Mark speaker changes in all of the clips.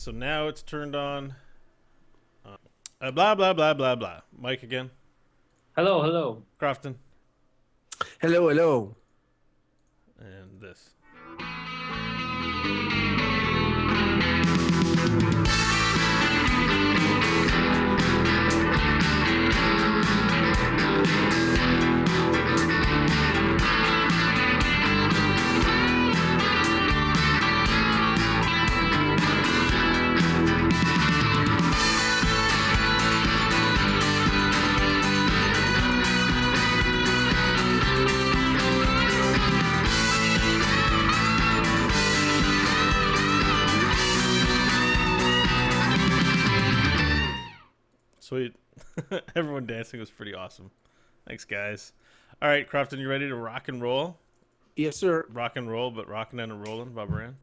Speaker 1: So now it's turned on. Blah, blah, blah, blah, blah. Mike again.
Speaker 2: Hello, hello.
Speaker 1: Crofton.
Speaker 3: Hello, hello.
Speaker 1: And this. Sweet. Everyone dancing was pretty awesome. Thanks, guys. All right, Crofton, you ready to rock and roll?
Speaker 3: Yes, sir.
Speaker 1: Rock and roll, but rocking and rolling, Bob Moran.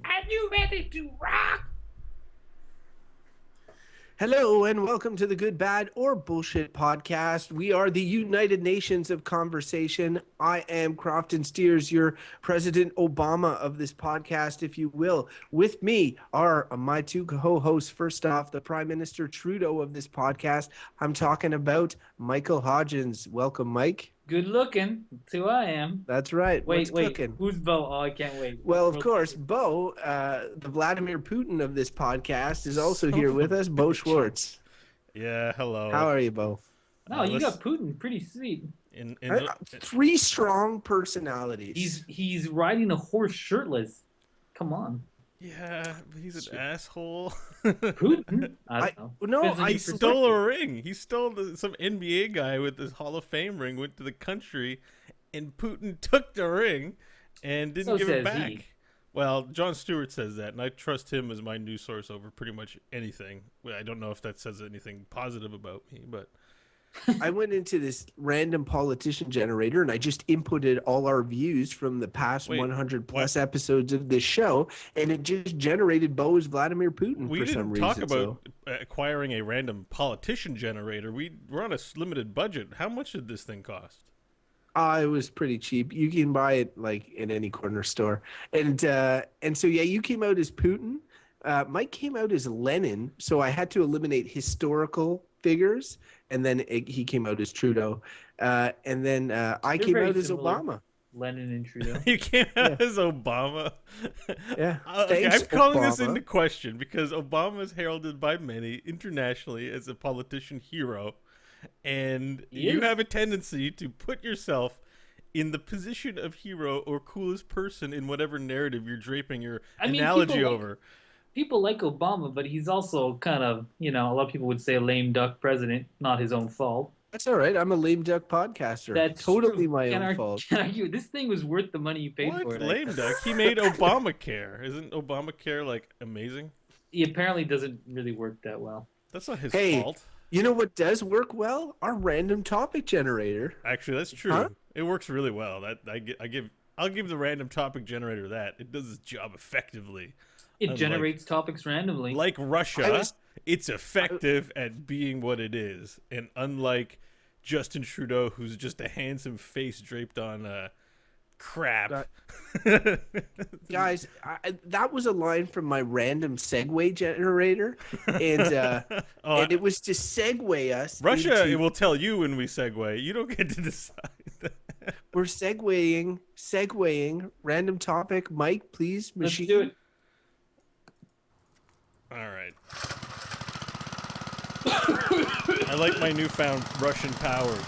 Speaker 2: Are you ready to rock?
Speaker 3: Hello, and welcome to the Good, Bad, or Bullshit podcast. We are the United Nations of Conversation. I am Crofton Steers, your President Obama of this podcast, if you will. With me are my two co-hosts. First off, the Prime Minister Trudeau of this podcast. I'm talking about Michael Hodgins. Welcome, Mike.
Speaker 2: Good looking. That's who I am.
Speaker 3: That's right.
Speaker 2: Wait,
Speaker 3: What's cooking?
Speaker 2: Who's Bo? Oh, I can't wait.
Speaker 3: Well, of course, Bo, the Vladimir Putin of this podcast, is also here with us, Bo Schwartz.
Speaker 1: Yeah, hello.
Speaker 3: How are you, Bo?
Speaker 2: No, you got Putin. Pretty sweet.
Speaker 3: Three strong personalities.
Speaker 2: He's riding a horse shirtless. Come on.
Speaker 1: Yeah, but he's an asshole.
Speaker 2: Putin? I don't know.
Speaker 3: No,
Speaker 1: He stole a ring. He stole some NBA guy with his Hall of Fame ring, went to the country, and Putin took the ring and didn't give it back.
Speaker 2: He.
Speaker 1: Well, Jon Stewart says that, and I trust him as my news source over pretty much anything. Well, I don't know if that says anything positive about me, but
Speaker 3: I went into this random politician generator and I just inputted all our views from the past 100 plus episodes of this show, and it just generated Bo's Vladimir Putin for some reason.
Speaker 1: We didn't talk about acquiring a random politician generator. We're on a limited budget. How much did this thing cost?
Speaker 3: It was pretty cheap. You can buy it like in any corner store. And so, yeah, you came out as Putin. Mike came out as Lenin, so I had to eliminate historical figures, and then he came out as Trudeau. And then I came out as Obama.
Speaker 2: Lenin and Trudeau.
Speaker 1: You came out as Obama.
Speaker 3: Yeah.
Speaker 1: I'm calling this into question because Obama is heralded by many internationally as a politician hero. And you have a tendency to put yourself in the position of hero or coolest person in whatever narrative you're draping your analogy over.
Speaker 2: People like Obama, but he's also kind of, a lot of people would say a lame duck president, not his own fault.
Speaker 3: That's all right. I'm a lame duck podcaster. That's totally my own fault.
Speaker 2: Can't argue. This thing was worth the money you paid for it.
Speaker 1: Lame duck? He made Obamacare. Isn't Obamacare, amazing?
Speaker 2: He apparently doesn't really work that well.
Speaker 1: That's not his fault.
Speaker 3: You know what does work well? Our random topic generator.
Speaker 1: Actually, that's true. Huh? It works really well. I'll give the random topic generator that. It does its job effectively.
Speaker 2: It generates topics randomly.
Speaker 1: Like Russia, it's effective at being what it is. And unlike Justin Trudeau, who's just a handsome face draped on crap.
Speaker 3: Guys, that was a line from my random segue generator. And and it was to segue us.
Speaker 1: Russia, it will tell you when we segue. You don't get to decide.
Speaker 3: We're segueing. Random topic. Mike, please.
Speaker 2: Let's do it.
Speaker 1: All right. I like my newfound Russian powers.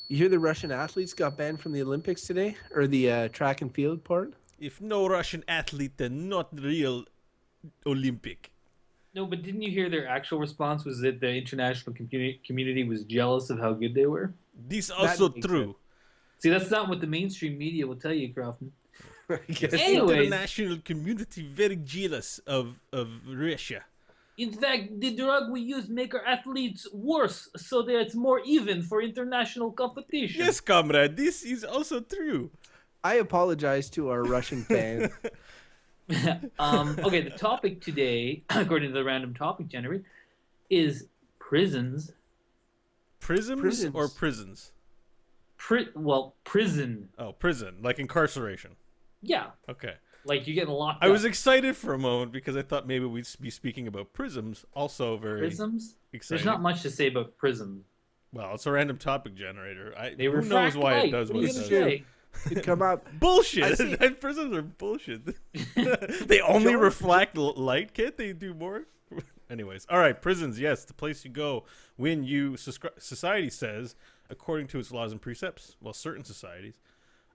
Speaker 3: You hear the Russian athletes got banned from the Olympics today? Or the track and field part?
Speaker 1: If no Russian athlete, then not real Olympic.
Speaker 2: No, but didn't you hear their actual response was that the international community was jealous of how good they were?
Speaker 1: This also true.
Speaker 2: See, that's not what the mainstream media will tell you, Crofton.
Speaker 1: Anyways, international community very jealous of Russia.
Speaker 2: In fact, the drug we use make our athletes worse, so that it's more even for international competition.
Speaker 1: Yes, comrade, this is also true.
Speaker 3: I apologize to our Russian fans.
Speaker 2: Okay, the topic today, according to the random topic generator, is prisons
Speaker 1: Prisms or prisons?
Speaker 2: Prison.
Speaker 1: Oh, prison, like incarceration.
Speaker 2: Yeah.
Speaker 1: Okay.
Speaker 2: Like you're getting locked up.
Speaker 1: I was excited for a moment because I thought maybe we'd be speaking about prisms. Also very
Speaker 2: Prisms?
Speaker 1: exciting.
Speaker 2: There's not much to say about prism.
Speaker 1: Well, it's a random topic generator.
Speaker 2: They
Speaker 1: who
Speaker 2: refract
Speaker 1: knows why
Speaker 2: light.
Speaker 1: it does what
Speaker 2: What
Speaker 1: it
Speaker 2: are you
Speaker 1: does?
Speaker 2: gonna say?
Speaker 3: It come up.
Speaker 1: Bullshit. Prisms are bullshit. They only reflect light. Can't they do more? Anyways, all right. Prisons, yes, the place you go when you society says, according to its laws and precepts. Well, certain societies,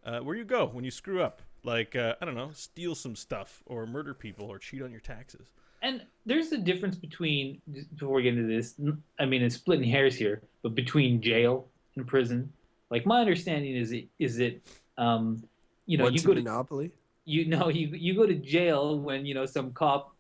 Speaker 1: where you go when you screw up, like I don't know, steal some stuff or murder people or cheat on your taxes.
Speaker 2: And there's a difference between, before we get into this, I mean, it's splitting hairs here, but between jail and prison. Like my understanding is that you know,
Speaker 3: What's
Speaker 2: you go
Speaker 3: Monopoly?
Speaker 2: you go to jail when, you know, some cop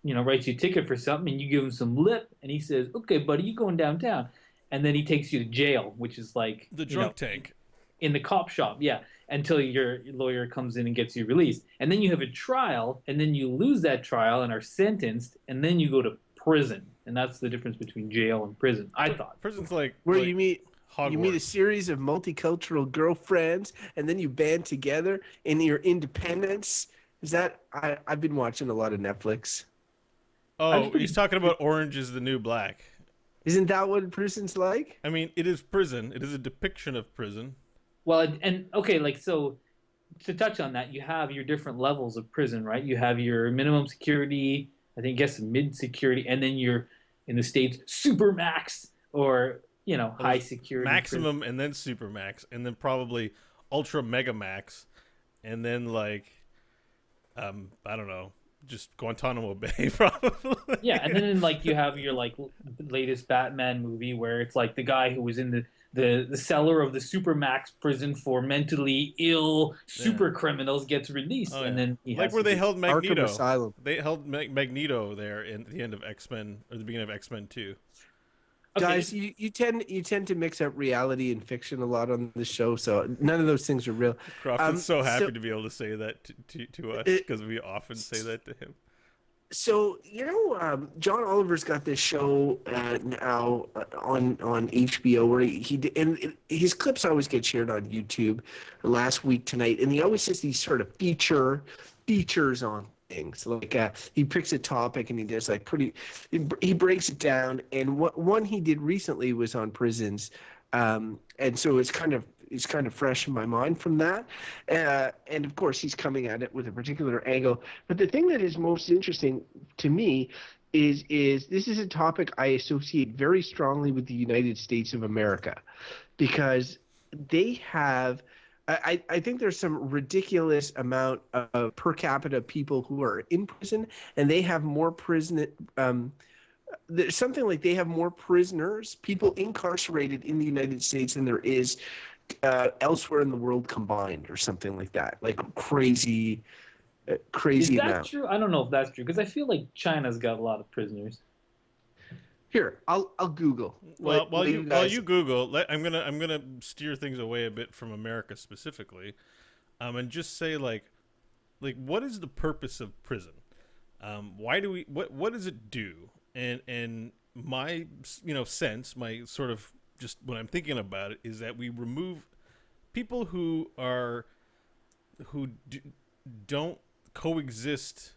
Speaker 2: you know, writes you a ticket for something and you give him some lip and he says, "Okay, buddy, you going downtown." And then he takes you to jail, which is like
Speaker 1: The drunk tank.
Speaker 2: in the cop shop, yeah, until your lawyer comes in and gets you released. And then you have a trial, and then you lose that trial and are sentenced, and then you go to prison. And that's the difference between jail and prison, I thought.
Speaker 1: Prison's like
Speaker 3: Where
Speaker 1: like
Speaker 3: you meet
Speaker 1: Hogwarts.
Speaker 3: you meet a series of multicultural girlfriends, and then you band together in your independence. Is that I've been watching a lot of Netflix.
Speaker 1: Oh, he's talking about Orange is the New Black.
Speaker 3: Isn't that what prison's like?
Speaker 1: I mean, it is prison. It is a depiction of prison.
Speaker 2: Well, and okay, like, so to touch on that, you have your different levels of prison, right? You have your minimum security, I think, guess mid security, and then you're in the States super max, or, you know, high security.
Speaker 1: Maximum and then super max, and then probably ultra mega max, and then like I don't know, just Guantanamo Bay probably.
Speaker 2: Yeah, and then like you have your like latest Batman movie where it's like the guy who was in the cellar of the supermax prison for mentally ill super criminals gets released, and then he has
Speaker 1: like where they held
Speaker 3: Arkham
Speaker 1: Magneto.
Speaker 3: Asylum.
Speaker 1: They held Magneto there at the end of X-Men, or the beginning of X-Men 2.
Speaker 2: Okay.
Speaker 3: Guys, you tend to mix up reality and fiction a lot on the show, so none of those things are real.
Speaker 1: Crofton's so happy to be able to say that to us because we often say that to him.
Speaker 3: So you know, John Oliver's got this show now on HBO where and his clips always get shared on YouTube. Last week tonight, and he always says these sort of features on things. Like he picks a topic and he does like he breaks it down. And one he did recently was on prisons, and so it's kind of fresh in my mind from that. And of course, he's coming at it with a particular angle. But the thing that is most interesting to me is this is a topic I associate very strongly with the United States of America, because they have. I think there's some ridiculous amount of per capita people who are in prison, and they have more there's something like they have more prisoners, people incarcerated in the United States than there is elsewhere in the world combined, or something like that. Like crazy
Speaker 2: Is that
Speaker 3: amount.
Speaker 2: true? I don't know if that's true, because I feel like China's got a lot of prisoners.
Speaker 3: Here, I'll Google.
Speaker 1: Well, while you
Speaker 3: guys-
Speaker 1: Google, I'm gonna steer things away a bit from America specifically, and just say like what is the purpose of prison? Why do we? What does it do? And my sense, my sort of just when I'm thinking about it is that we remove people who don't coexist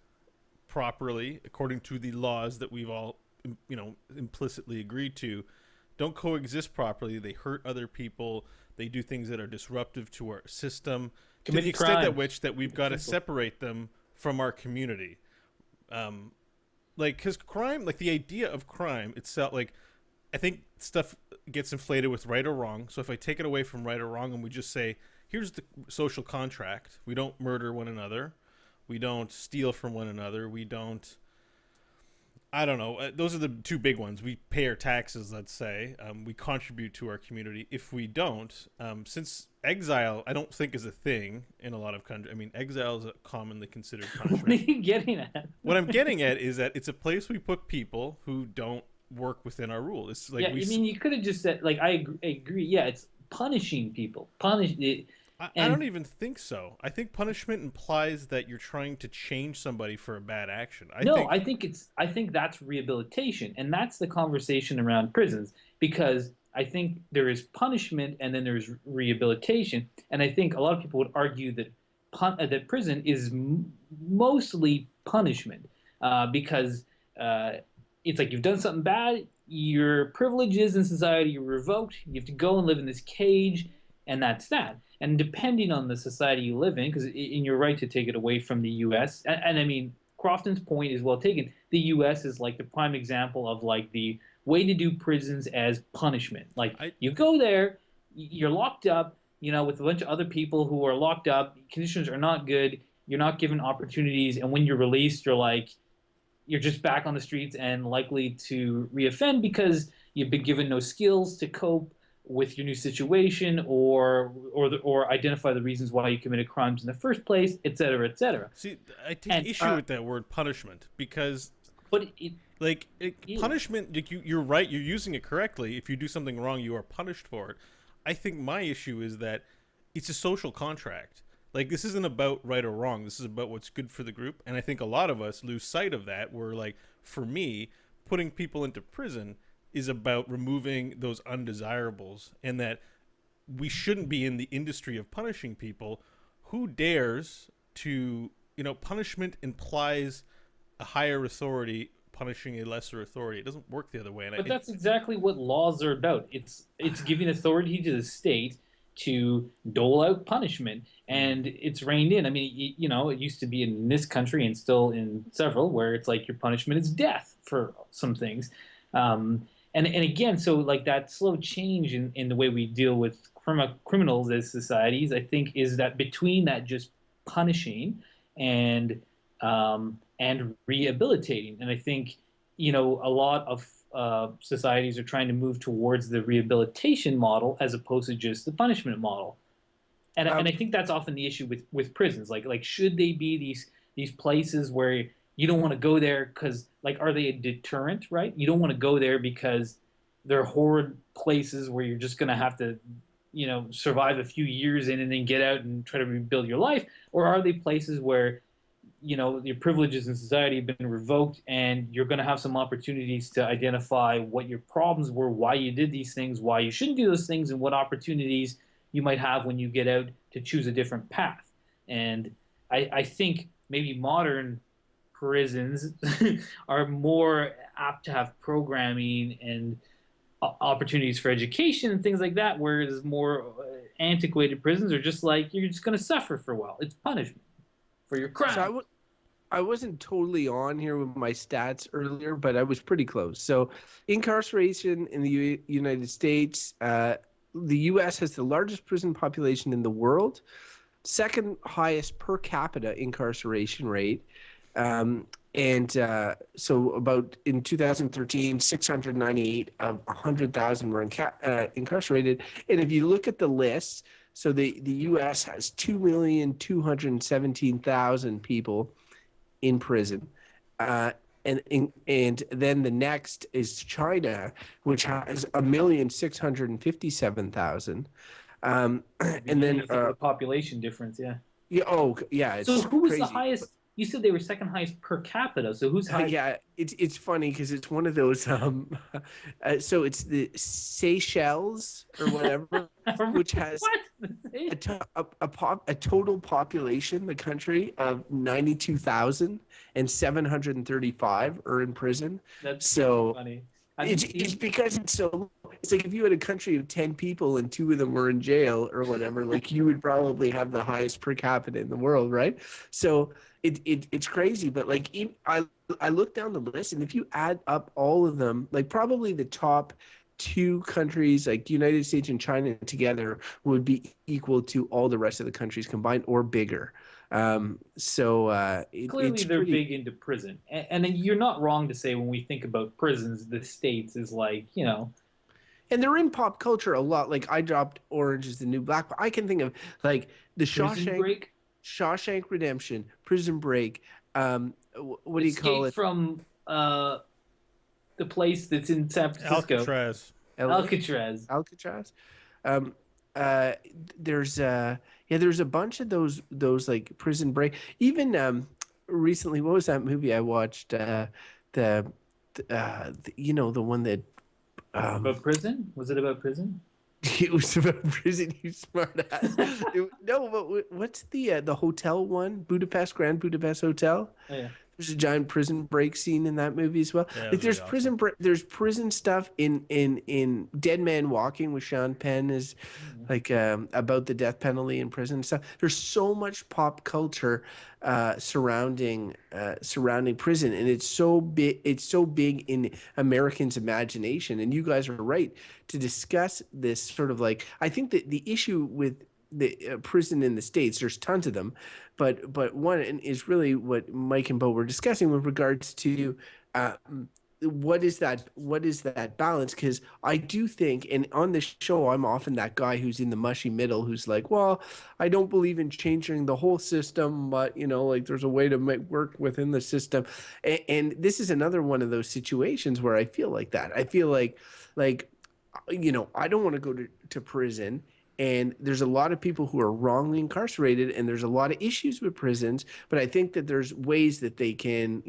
Speaker 1: properly according to the laws that we've all implicitly agreed to, don't coexist properly. They hurt other people. They do things that are disruptive to our system, to the extent at which that we've got to separate them from our community. Because crime, like the idea of crime itself, like I think stuff gets inflated with right or wrong. So if I take it away from right or wrong and we just say, here's the social contract. We don't murder one another. We don't steal from one another. We don't, I don't know. Those are the two big ones. We pay our taxes, let's say. We contribute to our community. If we don't, since exile, I don't think is a thing in a lot of countries. I mean, exile is a commonly considered punishment.
Speaker 2: What are you getting at?
Speaker 1: What I'm getting at is that it's a place we put people who don't work within our rule. It's like
Speaker 2: you could have just said, like, I agree. Yeah, it's punishing people.
Speaker 1: I don't even think so. I think punishment implies that you're trying to change somebody for a bad action. I think that's rehabilitation, and that's the conversation around prisons.
Speaker 2: because I think there is punishment and then there's rehabilitation, and I think a lot of people would argue that that prison is mostly punishment, because uh, it's like you've done something bad, your privileges in society are revoked, you have to go and live in this cage, and that's that. And depending on the society you live in, because in your right to take it away from the U.S., and I mean, Crofton's point is well taken. The U.S. is like the prime example of like the way to do prisons as punishment. Like you go there, you're locked up, with a bunch of other people who are locked up. Conditions are not good. You're not given opportunities, and when you're released, you're just back on the streets and likely to reoffend because you've been given no skills to cope with your new situation or identify the reasons why you committed crimes in the first place, et cetera, et cetera.
Speaker 1: See, I take issue with that word punishment because, punishment. You're right. You're using it correctly. If you do something wrong, you are punished for it. I think my issue is that it's a social contract. Like, this isn't about right or wrong. This is about what's good for the group. And I think a lot of us lose sight of that, where, like, for me, putting people into prison is about removing those undesirables, and that we shouldn't be in the industry of punishing people. Who dares to, punishment implies a higher authority punishing a lesser authority. It doesn't work the other way.
Speaker 2: But that's exactly what laws are about. It's giving authority to the state to dole out punishment, and it's reined in. I mean, it used to be in this country and still in several where it's like your punishment is death for some things. And again, so like that slow change in the way we deal with criminals as societies, I think, is that between that just punishing and rehabilitating. And I think, a lot of societies are trying to move towards the rehabilitation model as opposed to just the punishment model. And I think that's often the issue with prisons. Like should they be these places where you don't want to go there because, like, are they a deterrent, right? You don't want to go there because they're horrid places where you're just going to have to, survive a few years in and then get out and try to rebuild your life? Or are they places where, your privileges in society have been revoked and you're going to have some opportunities to identify what your problems were, why you did these things, why you shouldn't do those things, and what opportunities you might have when you get out to choose a different path? And I think maybe modern prisons are more apt to have programming and opportunities for education and things like that, whereas more antiquated prisons are just like, you're just going to suffer for a while. It's punishment for your crime.
Speaker 3: So I wasn't totally on here with my stats earlier, but I was pretty close. So incarceration in the United States, the U.S. has the largest prison population in the world, second highest per capita incarceration rate. So about in 2013, 698 of 100,000 were incarcerated. And if you look at the list, so the U.S. has 2,217,000 people in prison. And then the next is China, which has 1,657,000. And then
Speaker 2: the population difference, yeah.
Speaker 3: Yeah. Oh, yeah. It's
Speaker 2: so who was
Speaker 3: crazy.
Speaker 2: The highest? You said they were second highest per capita. So who's highest?
Speaker 3: Yeah, it's funny because it's one of those. So it's the Seychelles or whatever, which has a total population, the country, of 92,735 are in prison.
Speaker 2: That's
Speaker 3: so
Speaker 2: funny.
Speaker 3: It's because it's so. It's like if you had a country of 10 people and 2 of them were in jail or whatever, like you would probably have the highest per capita in the world, right? So it's crazy, but like I looked down the list, and if you add up all of them, like probably the top 2 countries, like the United States and China together, would be equal to all the rest of the countries combined or bigger.
Speaker 2: Clearly they're big into prison, and you're not wrong to say when we think about prisons, the States is like,
Speaker 3: and they're in pop culture a lot. Like I dropped Orange is the New Black, but I can think of like the Shawshank Redemption, Prison Break. What do you call it?
Speaker 2: From the place that's in San Francisco.
Speaker 1: Alcatraz.
Speaker 3: There's a bunch of those like Prison Break. Even recently, what was that movie I watched? The one that
Speaker 2: About prison? Was it about prison?
Speaker 3: It was about prison, you smartass. No, but what's the hotel one? Grand Budapest Hotel.
Speaker 2: Oh yeah.
Speaker 3: There's a giant prison break scene in that movie as well.
Speaker 1: Yeah, it
Speaker 3: Like
Speaker 1: was
Speaker 3: there's
Speaker 1: really awesome.
Speaker 3: there's prison stuff in Dead Man Walking with Sean Penn is like about the death penalty in prison and stuff. There's so much pop culture surrounding prison, and it's so big. It's so big in Americans' imagination. And you guys are right to discuss this sort of like. I think that the issue with the prison in the States, there's tons of them, but one is really what Mike and Bo were discussing with regards to what is that balance? Because I do think, and on this show, I'm often that guy who's in the mushy middle, who's like, well, I don't believe in changing the whole system, but like there's a way to make work within the system, and this is another one of those situations where I feel like that. I feel like I don't want to go to prison. And there's a lot of people who are wrongly incarcerated, and there's a lot of issues with prisons. But I think that there's ways that they can,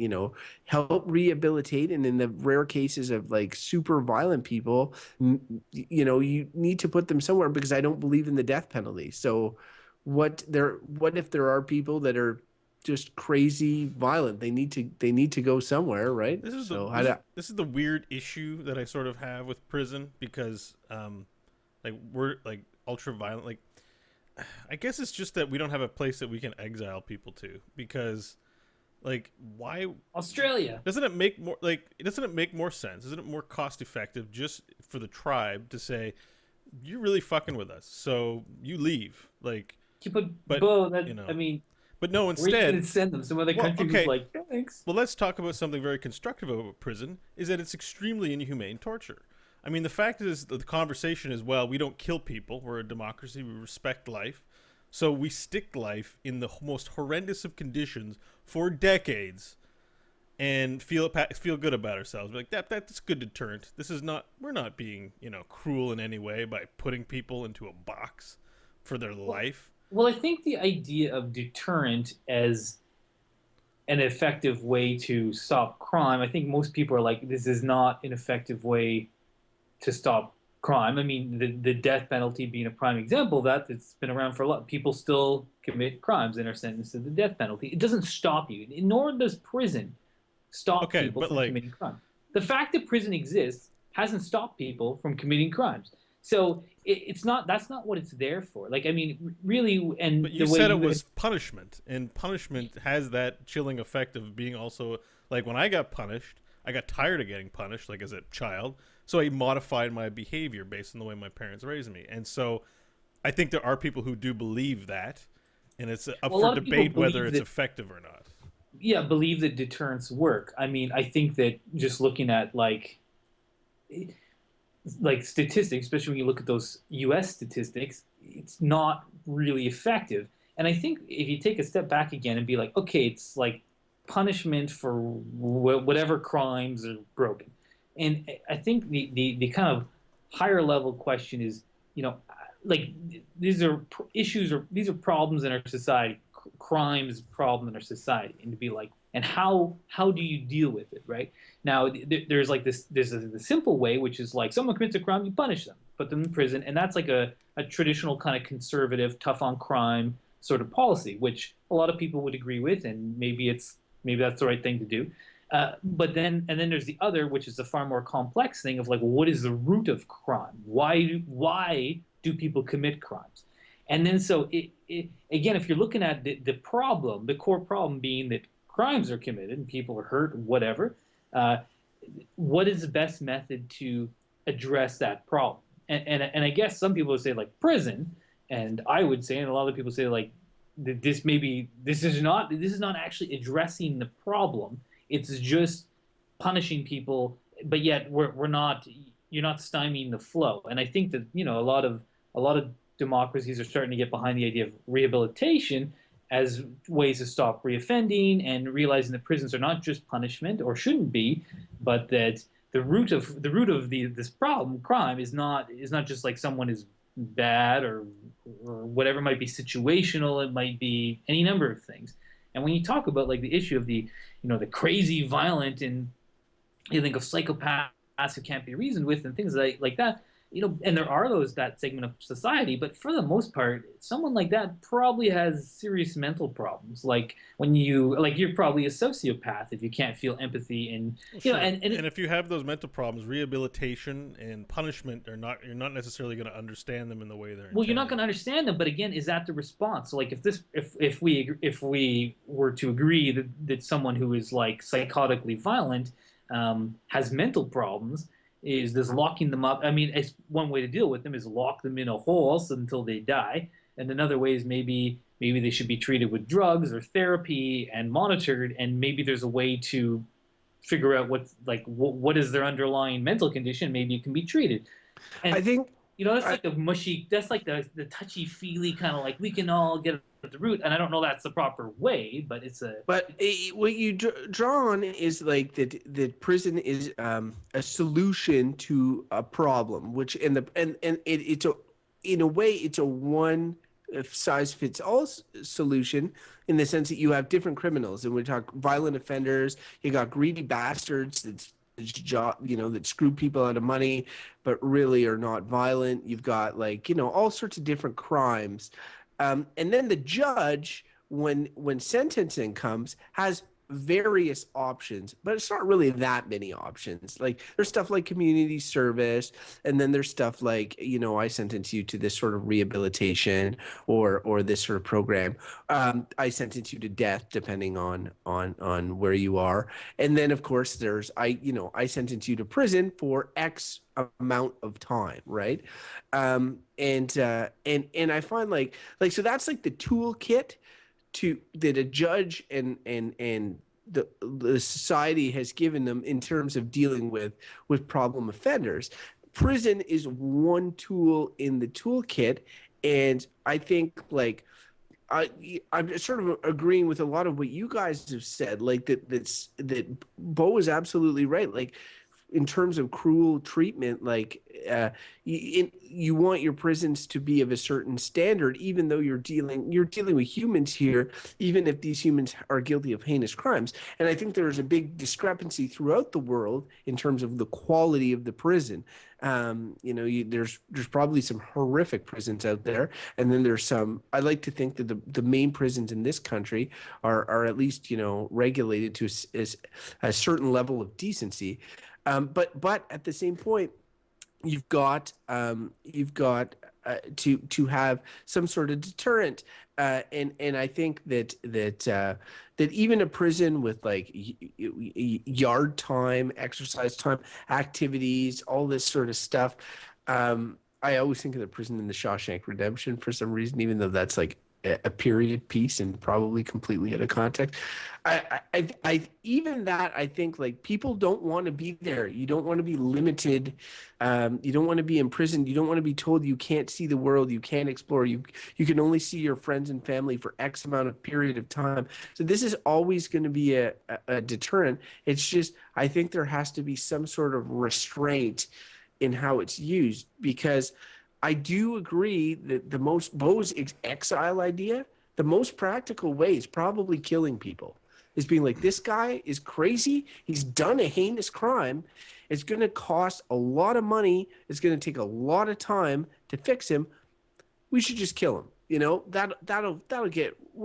Speaker 3: help rehabilitate. And in the rare cases of like super violent people, you need to put them somewhere, because I don't believe in the death penalty. So, what if there are people that are just crazy violent? They need to go somewhere, right?
Speaker 1: This is this is the weird issue that I sort of have with prison, because we're like ultra violent. Like, I guess it's just that we don't have a place that we can exile people to, because like, why
Speaker 2: Australia?
Speaker 1: Doesn't it make more sense? Isn't it more cost effective just for the tribe to say, you're really fucking with us, so you leave? Like,
Speaker 2: but I mean,
Speaker 1: but no, instead
Speaker 2: send them some other country who's like, thanks.
Speaker 1: Well, let's talk about something very constructive about prison, is that it's extremely inhumane torture. I mean, the fact is, the conversation is, well, we don't kill people. We're a democracy. We respect life. So we stick life in the most horrendous of conditions for decades and feel good about ourselves. Like, that's good deterrent. We're not being, cruel in any way by putting people into a box for their life.
Speaker 2: Well, I think the idea of deterrent as an effective way to stop crime, I think most people are like, this is not an effective way to stop crime. I mean, the death penalty being a prime example of that. It's been around for a lot. People still commit crimes and are sentenced to the death penalty. It doesn't stop you, nor does prison stop people from committing crime. The fact that prison exists hasn't stopped people from committing crimes. So that's not what it's there for. Like, I mean, really, and
Speaker 1: but you said it was punishment, and punishment has that chilling effect of being also, like, when I got punished, I got tired of getting punished, like as a child. So I modified my behavior based on the way my parents raised me. And so I think there are people who do believe that, and it's up for debate whether it's effective or not.
Speaker 2: Yeah, believe that deterrents work. I mean, I think that just looking at like statistics, especially when you look at those U.S. statistics, it's not really effective. And I think if you take a step back again and be like, okay, it's like punishment for whatever crimes are broken. And I think the kind of higher level question is, like, these are issues, or these are problems in our society. Crime is a problem in our society, and to be like, and how do you deal with it, right? Now, there's like this. There's the simple way, which is like, someone commits a crime, you punish them, put them in prison, and that's like a traditional kind of conservative, tough on crime sort of policy, which a lot of people would agree with, and maybe that's the right thing to do. But then there's the other, which is a far more complex thing of like, what is the root of crime? Why do people commit crimes? And then so again, if you're looking at the problem, the core problem being that crimes are committed and people are hurt, whatever, what is the best method to address that problem? And I guess some people would say like prison, and I would say, and a lot of people say like, this is not actually addressing the problem. It's just punishing people, but yet you're not stymieing the flow. And I think that a lot of democracies are starting to get behind the idea of rehabilitation as ways to stop reoffending, and realizing that prisons are not just punishment, or shouldn't be, but that the root of this problem, crime, is not just like someone is bad or whatever. It might be situational. It might be any number of things. And when you talk about like the issue of the crazy violent, and you think of psychopaths who can't be reasoned with and things like that. And there are that segment of society, but for the most part, someone like that probably has serious mental problems. Like you're probably a sociopath if you can't feel empathy and
Speaker 1: Well, sure.
Speaker 2: and
Speaker 1: if you have those mental problems, rehabilitation and punishment are not you're not necessarily going to understand them in the way they're
Speaker 2: well, you're not
Speaker 1: intended.
Speaker 2: going to understand them. But again, is that the response? So like if we were to agree that someone who is like psychotically violent has mental problems, is this locking them up? I mean, one way to deal with them is lock them in a hole until they die, and another way is maybe they should be treated with drugs or therapy and monitored, and maybe there's a way to figure out what is their underlying mental condition. Maybe it can be treated. And
Speaker 3: I think
Speaker 2: that's like the mushy, that's like the touchy feely kind of like we can all get at the root, and I don't know that's the proper way, but it's a.
Speaker 3: But what you draw on is like that prison is a solution to a problem, which it's a in a way it's a one size fits all solution in the sense that you have different criminals, and we talk violent offenders. You got greedy bastards that screw people out of money, but really are not violent. You've got all sorts of different crimes, and then the judge when sentencing comes has various options, but it's not really that many options. Like there's stuff like community service, and then there's stuff like I sentence you to this sort of rehabilitation or this sort of program. I sentence you to death depending on where you are, and then of course there's I sentence you to prison for X amount of time, right? And I find so that's like the toolkit that a judge and the society has given them in terms of dealing with problem offenders. Prison is one tool in the toolkit, and I think I'm sort of agreeing with a lot of what you guys have said. That Bo is absolutely right. Like in terms of cruel treatment, you want your prisons to be of a certain standard, even though you're dealing with humans here, even if these humans are guilty of heinous crimes. And I think there's a big discrepancy throughout the world in terms of the quality of the prison. There's probably some horrific prisons out there, and then there's some. I like to think that the main prisons in this country are at least regulated to a certain level of decency. But at the same point, you've got to have some sort of deterrent, and I think that even a prison with yard time, exercise time, activities, all this sort of stuff. I always think of the prison in the Shawshank Redemption for some reason, even though that's like a period piece and probably completely out of context. I even that I think people don't want to be there. You don't want to be limited. You don't want to be imprisoned. You don't want to be told you can't see the world. You can't explore. You can only see your friends and family for X amount of period of time. So this is always going to be a deterrent. It's just I think there has to be some sort of restraint in how it's used, because I do agree that Bo's exile idea, the most practical way is probably killing people. Is being like, this guy is crazy. He's done a heinous crime. It's going to cost a lot of money. It's going to take a lot of time to fix him. We should just kill him. We'll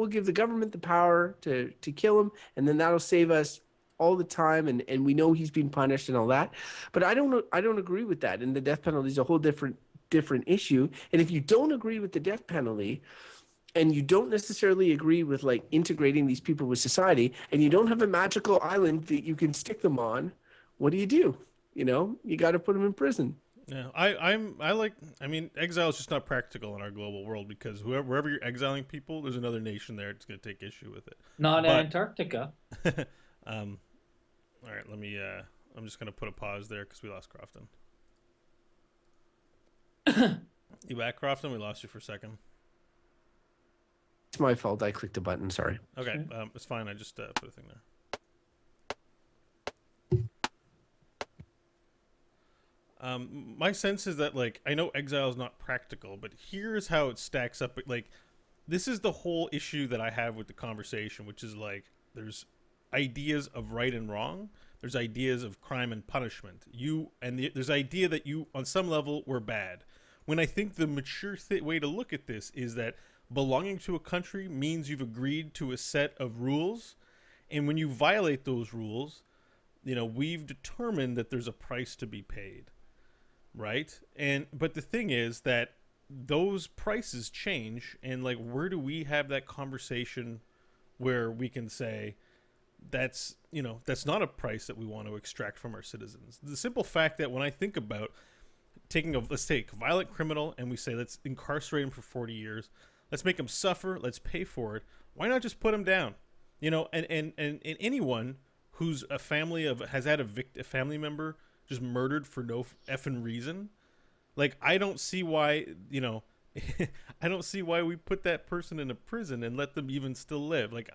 Speaker 3: give the government the power to kill him, and then that'll save us all the time, and we know he's been punished and all that. But I don't agree with that. And the death penalty is a whole different issue. And if you don't agree with the death penalty, and you don't necessarily agree with integrating these people with society, and you don't have a magical island that you can stick them on, what do? You got to put them in prison.
Speaker 1: Yeah, exile is just not practical in our global world, because wherever you're exiling people, there's another nation there that's going to take issue with it.
Speaker 2: Not Antarctica.
Speaker 1: All right, let me. I'm just going to put a pause there because we lost Crofton. You back, Crofton? We lost you for a second.
Speaker 3: It's my fault. I clicked a button. Sorry.
Speaker 1: Okay, it's fine. I just put a thing there. My sense is that I know exile is not practical, but here's how it stacks up. This is the whole issue that I have with the conversation, which is there's ideas of right and wrong, There's ideas of crime and punishment. There's idea that you, on some level, were bad. When I think the mature way to look at this is that belonging to a country means you've agreed to a set of rules, and when you violate those rules, we've determined that there's a price to be paid, right? But the thing is that those prices change, and like, where do we have that conversation where we can say that's not a price that we want to extract from our citizens? The simple fact that when I think about let's take a violent criminal and we say, let's incarcerate him for 40 years, let's make him suffer, let's pay for it. Why not just put him down? And anyone who's a family has had a family member just murdered for no effing reason, like, I don't see why, I don't see why we put that person in a prison and let them even still live. Like,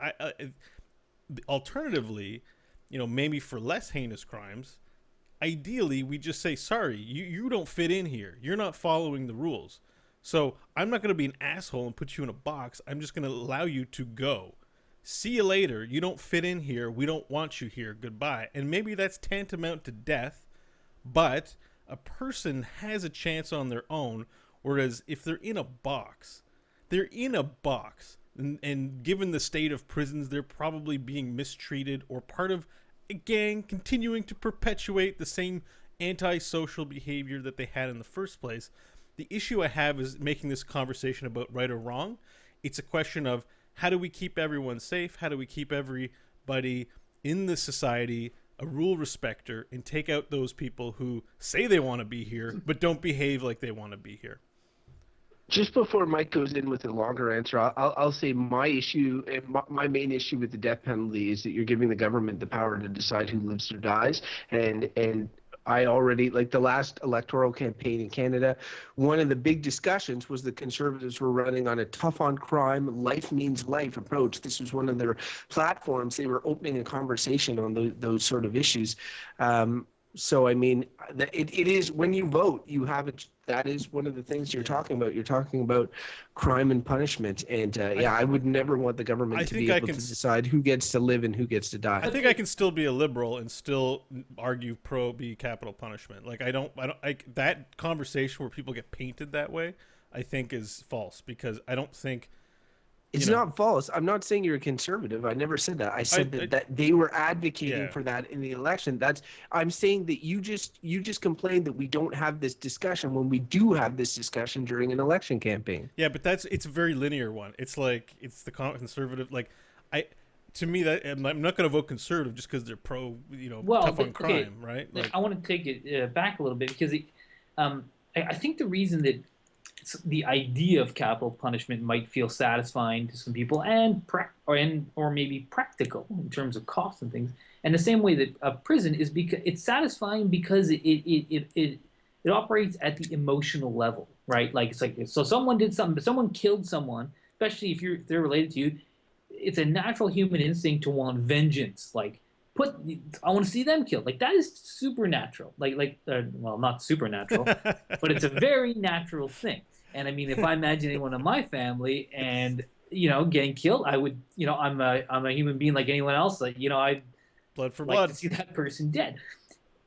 Speaker 1: alternatively, maybe for less heinous crimes, ideally we just say, sorry, you don't fit in here. You're not following the rules. So I'm not going to be an asshole and put you in a box. I'm just going to allow you to go. See you later. You don't fit in here. We don't want you here. Goodbye. And maybe that's tantamount to death, but a person has a chance on their own. Whereas if they're in a box, and given the state of prisons, they're probably being mistreated or part of a gang continuing to perpetuate the same antisocial behavior that they had in the first place. The issue I have is making this conversation about right or wrong. It's a question of, how do we keep everyone safe? How do we keep everybody in the society a rule respecter and take out those people who say they want to be here but don't behave like they want to be here?
Speaker 3: Just before Mike goes in with a longer answer, I'll say my issue, my main issue with the death penalty is that you're giving the government the power to decide who lives or dies. And I already, like the last electoral campaign in Canada, one of the big discussions was the Conservatives were running on a tough on crime, life means life approach. This was one of their platforms. They were opening a conversation on those sort of issues. So, I mean, it is, when you vote, you have it. That is one of the things you're talking about. You're talking about crime and punishment. And I would never want the government to be able to decide who gets to live and who gets to die.
Speaker 1: I think I can still be a liberal and still argue pro be capital punishment. Like, that conversation where people get painted that way, I think is false, because I don't think.
Speaker 3: It's not false. I'm not saying you're a conservative. I never said that. I said that they were advocating for that in the election. I'm saying that you just complained that we don't have this discussion when we do have this discussion during an election campaign.
Speaker 1: Yeah, but it's a very linear one. It's like, it's the conservative, like, to me, that I'm not going to vote conservative just because they're pro, tough on crime, right?
Speaker 2: Like, I want to take it back a little bit, because I think the reason that the idea of capital punishment might feel satisfying to some people or maybe practical in terms of costs and things. And the same way that a prison is, because it's satisfying because it operates at the emotional level, right? Like, it's like, so someone did something, but someone killed someone, especially if they're related to you. It's a natural human instinct to want vengeance. Like, I want to see them killed. Like, that is supernatural. Well, not supernatural, but it's a very natural thing. And I mean, if I imagine anyone in my family and, getting killed, I would, I'm a human being like anyone else. Like, I'd
Speaker 1: blood for
Speaker 2: like
Speaker 1: blood
Speaker 2: to see that person dead.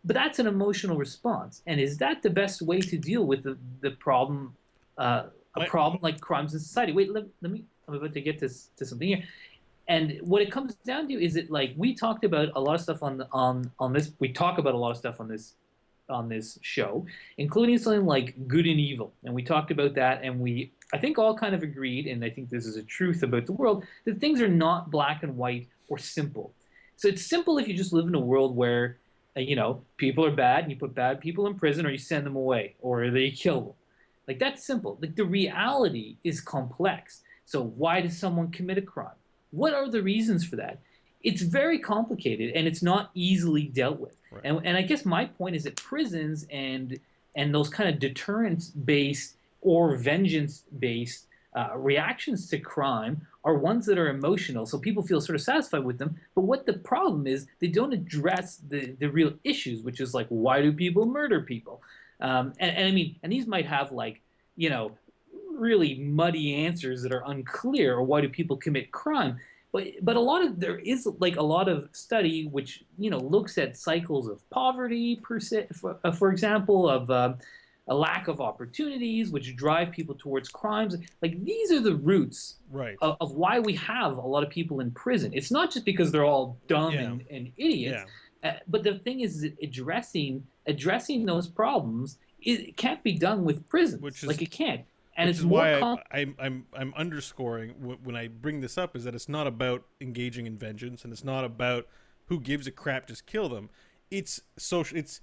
Speaker 2: But that's an emotional response. And is that the best way to deal with the problem, problem like crimes in society? Wait, I'm about to get to something here. And what it comes down to is that, like, we talked about a lot of stuff on this. We talk about a lot of stuff on this show, including something like good and evil. And we talked about that, and we, I think, all kind of agreed, and I think this is a truth about the world, that things are not black and white or simple. So it's simple if you just live in a world where, people are bad, and you put bad people in prison, or you send them away, or they kill them. Like, that's simple. Like, the reality is complex. So why does someone commit a crime? What are the reasons for that? It's very complicated, and it's not easily dealt with. Right. And I guess my point is that prisons and those kind of deterrence-based or vengeance-based reactions to crime are ones that are emotional, so people feel sort of satisfied with them. But what the problem is, they don't address the real issues, which is like, why do people murder people? And I mean, and these might have, like, really muddy answers that are unclear, or why do people commit crime? but a lot of there is like a lot of study which looks at cycles of poverty for example, of a lack of opportunities which drive people towards crimes. Like these are the roots
Speaker 1: Right.
Speaker 2: of why we have a lot of people in prison. It's not just because they're all dumb
Speaker 1: Yeah.
Speaker 2: and idiots.
Speaker 1: Yeah.
Speaker 2: But the thing is that addressing those problems, it can't be done with prisons.
Speaker 1: Which is
Speaker 2: like it can't. And
Speaker 1: Which
Speaker 2: it's
Speaker 1: is
Speaker 2: more
Speaker 1: why I'm underscoring when I bring this up is that it's not about engaging in vengeance, and it's not about who gives a crap, just kill them. It's social. It's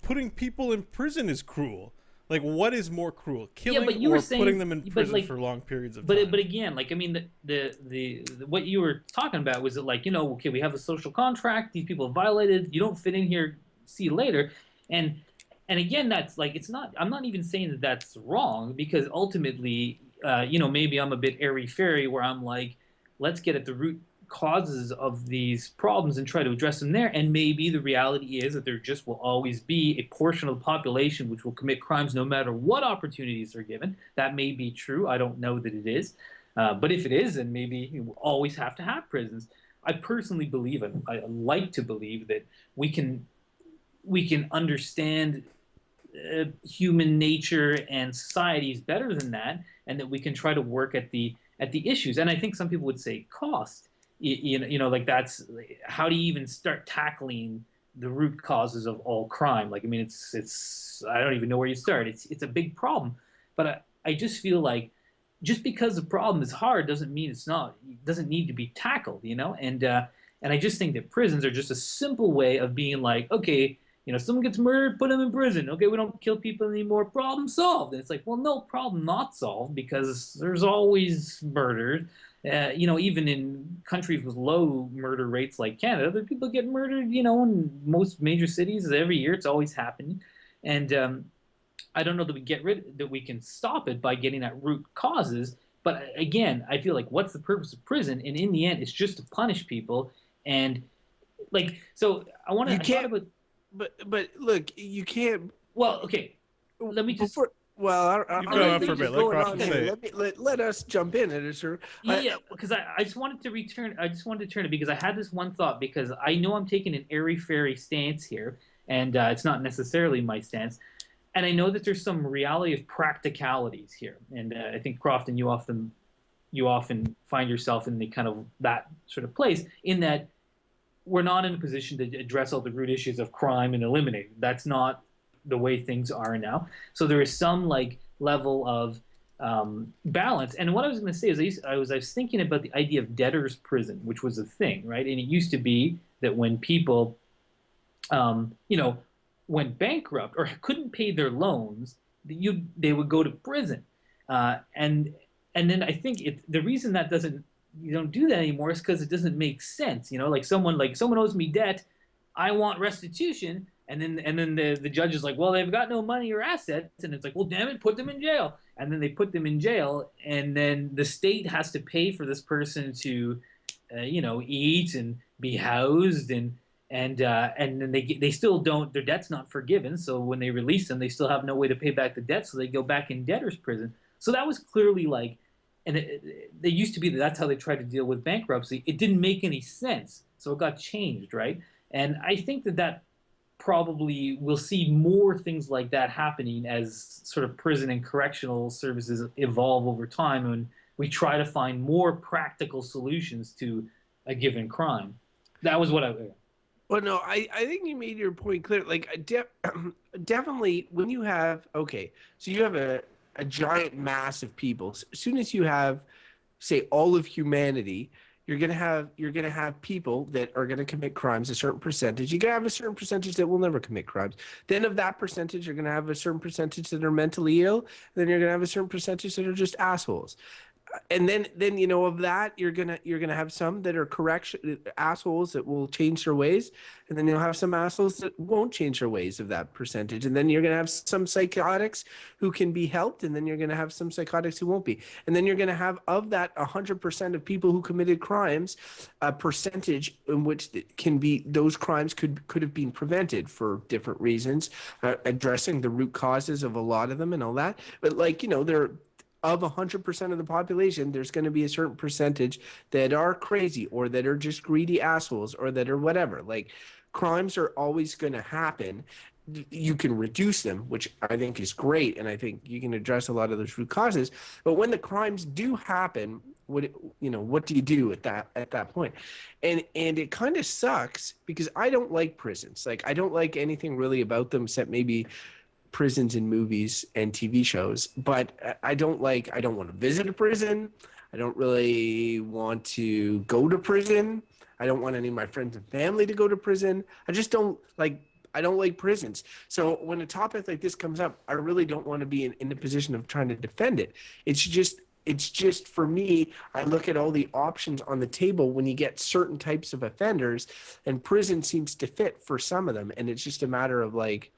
Speaker 1: putting people in prison is cruel. Like, what is more cruel, killing
Speaker 2: but you
Speaker 1: or
Speaker 2: were saying,
Speaker 1: putting them in prison
Speaker 2: like,
Speaker 1: for long periods of time?
Speaker 2: But again, like I mean, the what you were talking about was that like okay, we have a social contract. These people have violated. You don't fit in here. See you later. And again, that's like it's not. I'm not even saying that that's wrong, because ultimately, maybe I'm a bit airy fairy where I'm like, let's get at the root causes of these problems and try to address them there. And maybe the reality is that there just will always be a portion of the population which will commit crimes no matter what opportunities they're given. That may be true. I don't know that it is. But if it is, then maybe we'll always have to have prisons. I personally believe, and I like to believe, that we can understand human nature and societies better than that, and that we can try to work at the issues. And I think some people would say cost. Like that's how do you even start tackling the root causes of all crime? Like I mean, it's I don't even know where you start. It's a big problem, but I just feel like just because the problem is hard doesn't mean it doesn't need to be tackled. And I just think that prisons are just a simple way of being like, okay, someone gets murdered, put them in prison. Okay, we don't kill people anymore. Problem solved. And it's like, well, no, problem not solved, because there's always murder. Even in countries with low murder rates like Canada, there people get murdered, in most major cities every year. It's always happening. And I don't know that we can stop it by getting at root causes. But again, I feel like what's the purpose of prison? And in the end, it's just to punish people. And like, so I want to.
Speaker 3: But look, you can't.
Speaker 2: Well, okay. Let me just.
Speaker 3: You've
Speaker 1: gone on for a bit.
Speaker 3: Let us jump in, editor.
Speaker 2: Yeah, because I just wanted to return. I just wanted to turn it because I had this one thought, because I know I'm taking an airy fairy stance here, and it's not necessarily my stance. And I know that there's some reality of practicalities here, and I think Crofton, you often find yourself in the kind of that sort of place, in that we're not in a position to address all the root issues of crime and eliminate it. That's not the way things are now. So there is some like level of balance. And what I was going to say is I was thinking about the idea of debtor's prison, which was a thing, right? And it used to be that when people, went bankrupt or couldn't pay their loans, they would go to prison. And then I think the reason that you don't do that anymore is because it doesn't make sense. Like someone owes me debt, I want restitution, and then the judge is like, well, they've got no money or assets, and it's like, well, damn it, put them in jail. And then they put them in jail, and then the state has to pay for this person to, eat and be housed, and then they still don't, their debt's not forgiven. So when they release them, they still have no way to pay back the debt, so they go back in debtor's prison. So that was clearly like. And they used to be that's how they tried to deal with bankruptcy. It didn't make any sense, so it got changed, right? And I think that probably we'll see more things like that happening as sort of prison and correctional services evolve over time, and we try to find more practical solutions to a given crime. That was what I.
Speaker 3: Well, no, I think you made your point clear. Like, definitely when you have so you have a giant mass of people. As soon as you have, say, all of humanity, you're gonna have people that are gonna commit crimes, a certain percentage. You're gonna have a certain percentage that will never commit crimes. Then of that percentage, you're gonna have a certain percentage that are mentally ill. Then you're gonna have a certain percentage that are just assholes. And then of that, you're gonna have some that are assholes that will change their ways, and then you'll have some assholes that won't change their ways of that percentage, and then you're gonna have some psychotics who can be helped, and then you're gonna have some psychotics who won't be, and then you're gonna have of that 100% of people who committed crimes, a percentage in which those crimes could have been prevented for different reasons, addressing the root causes of a lot of them and all that. But of 100% of the population, there's going to be a certain percentage that are crazy or that are just greedy assholes or that are whatever. Like, crimes are always going to happen. You can reduce them, which I think is great, and I think you can address a lot of those root causes. But when the crimes do happen, what do you do at that point? And it kind of sucks because I don't like prisons. Like, I don't like anything really about them except maybe prisons in movies and TV shows. But I don't want to visit a prison. I don't really want to go to prison. I don't want any of my friends and family to go to prison. I don't like prisons. So when a topic like this comes up, I really don't want to be in the position of trying to defend it. It's just for me, I look at all the options on the table when you get certain types of offenders, and prison seems to fit for some of them. And it's just a matter of like,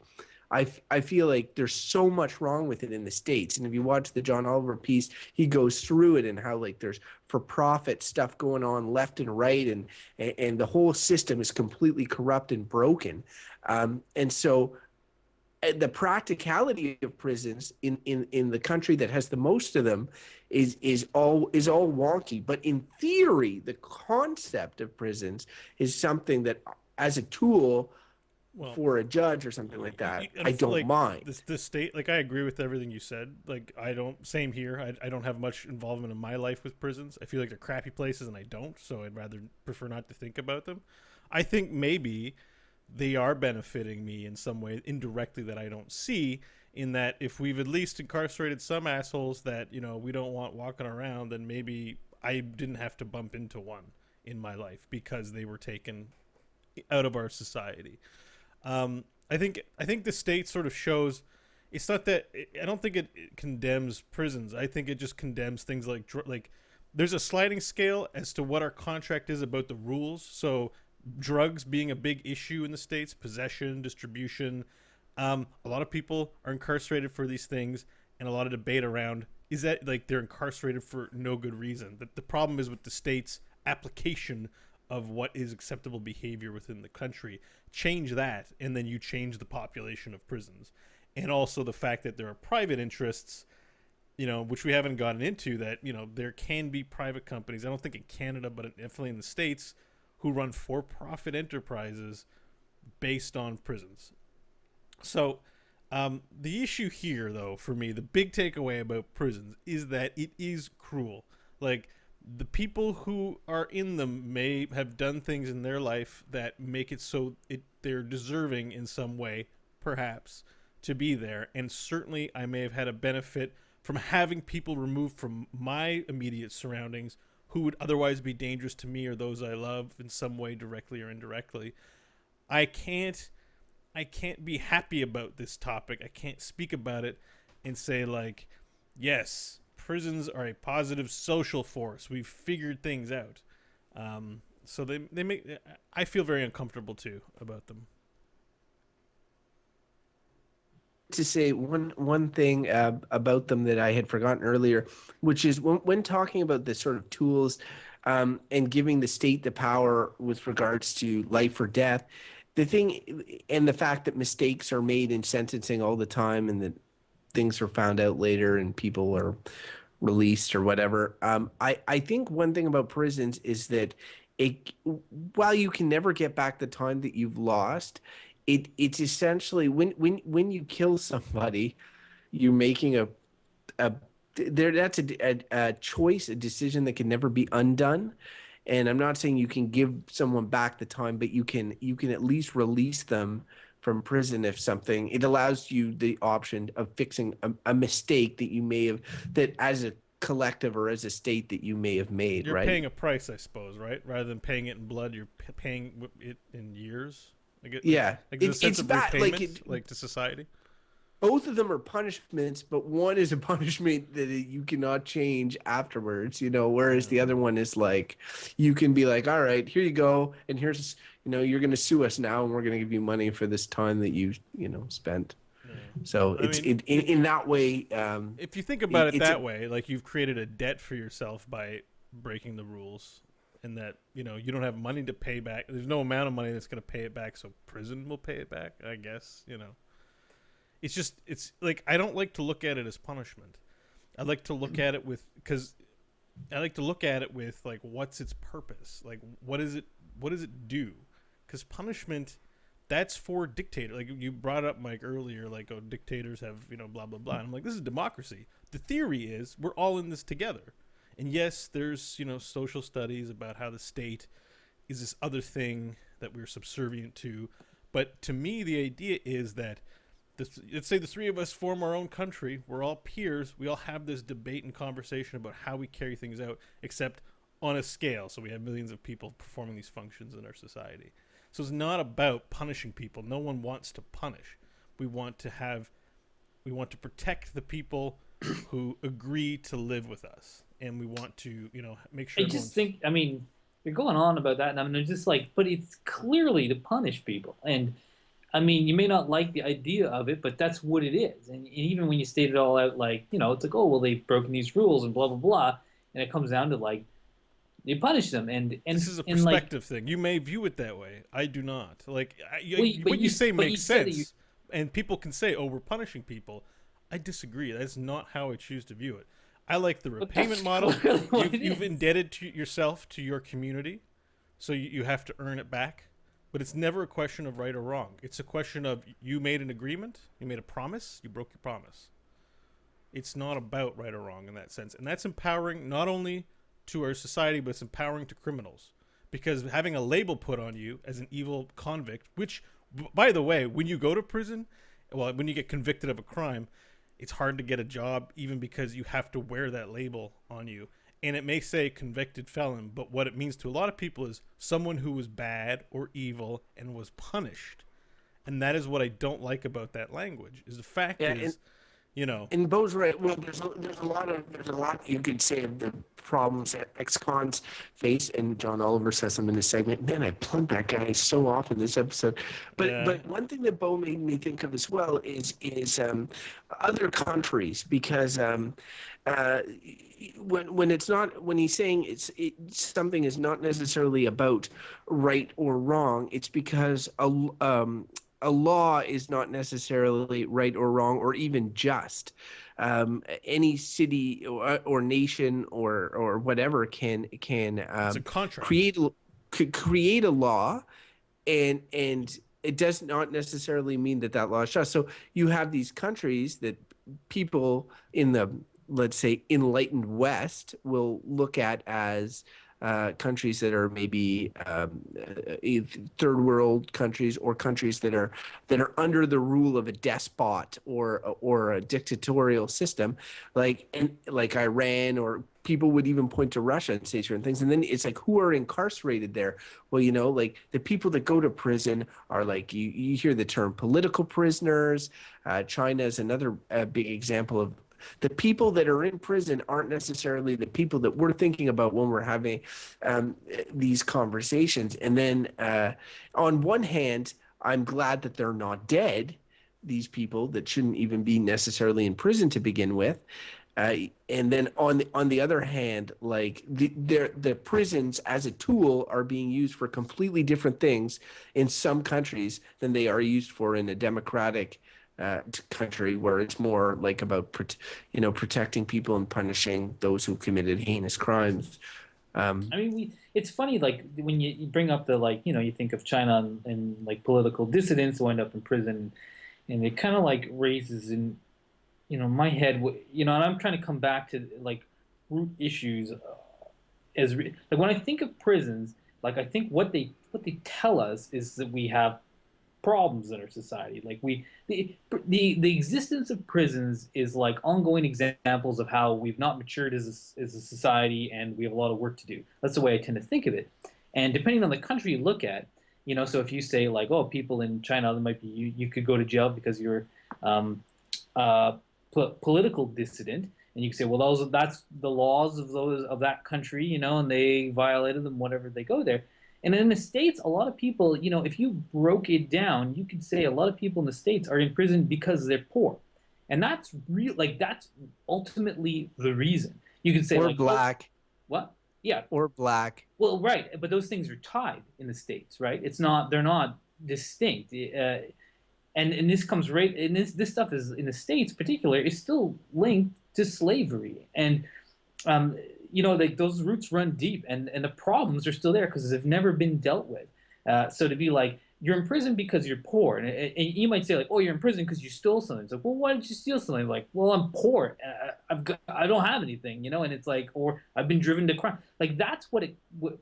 Speaker 3: I feel like there's so much wrong with it in the States. And if you watch the John Oliver piece, he goes through it and how like there's for-profit stuff going on left and right, and the whole system is completely corrupt and broken. And so the practicality of prisons in the country that has the most of them is all wonky. But in theory, the concept of prisons is something that, as a tool for a judge or something like that, I don't mind.
Speaker 1: The state, like, I agree with everything you said. Like, same here. I don't have much involvement in my life with prisons. I feel like they're crappy places and I don't, so I'd rather prefer not to think about them. I think maybe they are benefiting me in some way indirectly that I don't see, in that if we've at least incarcerated some assholes that, we don't want walking around, then maybe I didn't have to bump into one in my life because they were taken out of our society. I think the state sort of shows, it's not that, I don't think it condemns prisons. I think it just condemns things like there's a sliding scale as to what our contract is about the rules. So drugs being a big issue in the States, possession, distribution. A lot of people are incarcerated for these things, and a lot of debate around, is that like they're incarcerated for no good reason? The problem is with the state's application of what is acceptable behavior within the country. Change that, and then you change the population of prisons. And also the fact that there are private interests, which we haven't gotten into, that, there can be private companies, I don't think in Canada, but definitely in the States, who run for-profit enterprises based on prisons. So the issue here, though, for me, the big takeaway about prisons is that it is cruel. Like, the people who are in them may have done things in their life that make it so they're deserving in some way, perhaps, to be there. And certainly I may have had a benefit from having people removed from my immediate surroundings who would otherwise be dangerous to me or those I love in some way, directly or indirectly. I can't be happy about this topic. I can't speak about it and say, like, yes, prisons are a positive social force. We've figured things out. So they make. I feel very uncomfortable too about them.
Speaker 3: To say one thing about them that I had forgotten earlier, which is when talking about the sort of tools and giving the state the power with regards to life or death, the thing and the fact that mistakes are made in sentencing all the time and that things are found out later and people are released or whatever. I think one thing about prisons is that while you can never get back the time that you've lost, it's essentially when you kill somebody, you're making that's a choice, a decision that can never be undone. And I'm not saying you can give someone back the time, but you can at least release them from prison if something. It allows you the option of fixing a mistake that you may have, that as a collective or as a state that you may have made.
Speaker 1: You're
Speaker 3: right?
Speaker 1: paying a price, I suppose, right? Rather than paying it in blood, you're paying it in years.
Speaker 3: Yeah,
Speaker 1: like a sense of repayment, like to society.
Speaker 3: Both of them are punishments, but one is a punishment that you cannot change afterwards, whereas the other one is like, you can be like, all right, here you go. And here's, you're going to sue us now and we're going to give you money for this time that you spent. Yeah. So in that way.
Speaker 1: If you think about it that way, like you've created a debt for yourself by breaking the rules, and that, you don't have money to pay back. There's no amount of money that's going to pay it back. So prison will pay it back, I guess, It's like, I don't like to look at it as punishment. I like to look at it with because I like to look at it with like what's its purpose? Like what is it? What does it do? Because punishment, that's for dictator. Like you brought up Mike earlier, like oh dictators have blah blah blah. And I'm like this is democracy. The theory is we're all in this together. And yes, there's social studies about how the state is this other thing that we're subservient to. But to me, the idea is that let's say the three of us form our own country. We're all peers. We all have this debate and conversation about how we carry things out, except on a scale. So we have millions of people performing these functions in our society. So it's not about punishing people. No one wants to punish. We want to protect the people who agree to live with us, and we want to make sure.
Speaker 2: I just think, I mean, you're going on about that, and I'm just like, but it's clearly to punish people, and I mean, you may not like the idea of it, but that's what it is. And even when you state it all out, like, it's like, oh, well, they've broken these rules and blah, blah, blah. And it comes down to, like, they punish them. And
Speaker 1: this is a perspective thing. You may view it that way. I do not. Like, what you say makes sense. And people can say, oh, we're punishing people. I disagree. That's not how I choose to view it. I like the repayment model. You've indebted yourself to your community, so you have to earn it back. But it's never a question of right or wrong. It's a question of you made an agreement, you made a promise, you broke your promise. It's not about right or wrong in that sense. And that's empowering not only to our society, but it's empowering to criminals. Because having a label put on you as an evil convict, which, by the way, when you go to prison, when you get convicted of a crime, it's hard to get a job even because you have to wear that label on you. And it may say convicted felon, but what it means to a lot of people is someone who was bad or evil and was punished. And that is what I don't like about that language. Is the fact is,
Speaker 3: And Bo's right. Well, there's a lot you could say of the problems that ex-cons face, and John Oliver says them in this segment. Man, I plugged that guy so often this episode. But one thing that Bo made me think of as well is other countries, because when he's saying something is not necessarily about right or wrong, it's because a law is not necessarily right or wrong or even just. Any city or nation or whatever can
Speaker 1: it's a contract.
Speaker 3: create a law, and it does not necessarily mean that law is just. So you have these countries that people in the, let's say, enlightened West will look at as countries that are maybe third world countries, or countries that are under the rule of a despot or a dictatorial system, like Iran, or people would even point to Russia and say certain things. And then it's like, who are incarcerated there? Well, like the people that go to prison are like, you hear the term political prisoners. China is another big example of. The people that are in prison aren't necessarily the people that we're thinking about when we're having these conversations. And then on one hand, I'm glad that they're not dead, these people that shouldn't even be necessarily in prison to begin with. And then on the other hand, like the prisons as a tool are being used for completely different things in some countries than they are used for in a democratic country, where it's more like about protecting people and punishing those who committed heinous crimes.
Speaker 2: I mean, it's funny, like when you bring up the, like, you think of China and like political dissidents who end up in prison, and it kind of like raises in my head, and I'm trying to come back to like root issues like when I think of prisons, like I think what they tell us is that we have problems in our society. Like the existence of prisons is like ongoing examples of how we've not matured as a society, and we have a lot of work to do. That's the way I tend to think of it. And depending on the country you look at, so if you say like, oh, people in China, there might be you could go to jail because you're political dissident, and you can say, well, that's the laws of that country, and they violated them, whatever, they go there. And in the States, a lot of people, if you broke it down, you could say a lot of people in the States are in prison because they're poor. And that's real, like, that's ultimately the reason. You could say,
Speaker 3: or
Speaker 2: like,
Speaker 3: black.
Speaker 2: What? Yeah.
Speaker 3: Or black.
Speaker 2: Well, right. But those things are tied in the States, right? They're not distinct. And this comes right, and this stuff is, in the States in particular, is still linked to slavery. And like those roots run deep, and the problems are still there because they've never been dealt with. So to be like, you're in prison because you're poor, and you might say like, oh, you're in prison because you stole something. It's like, well, why did you steal something? Like, well, I'm poor. I don't have anything, and it's like, or I've been driven to crime. Like that's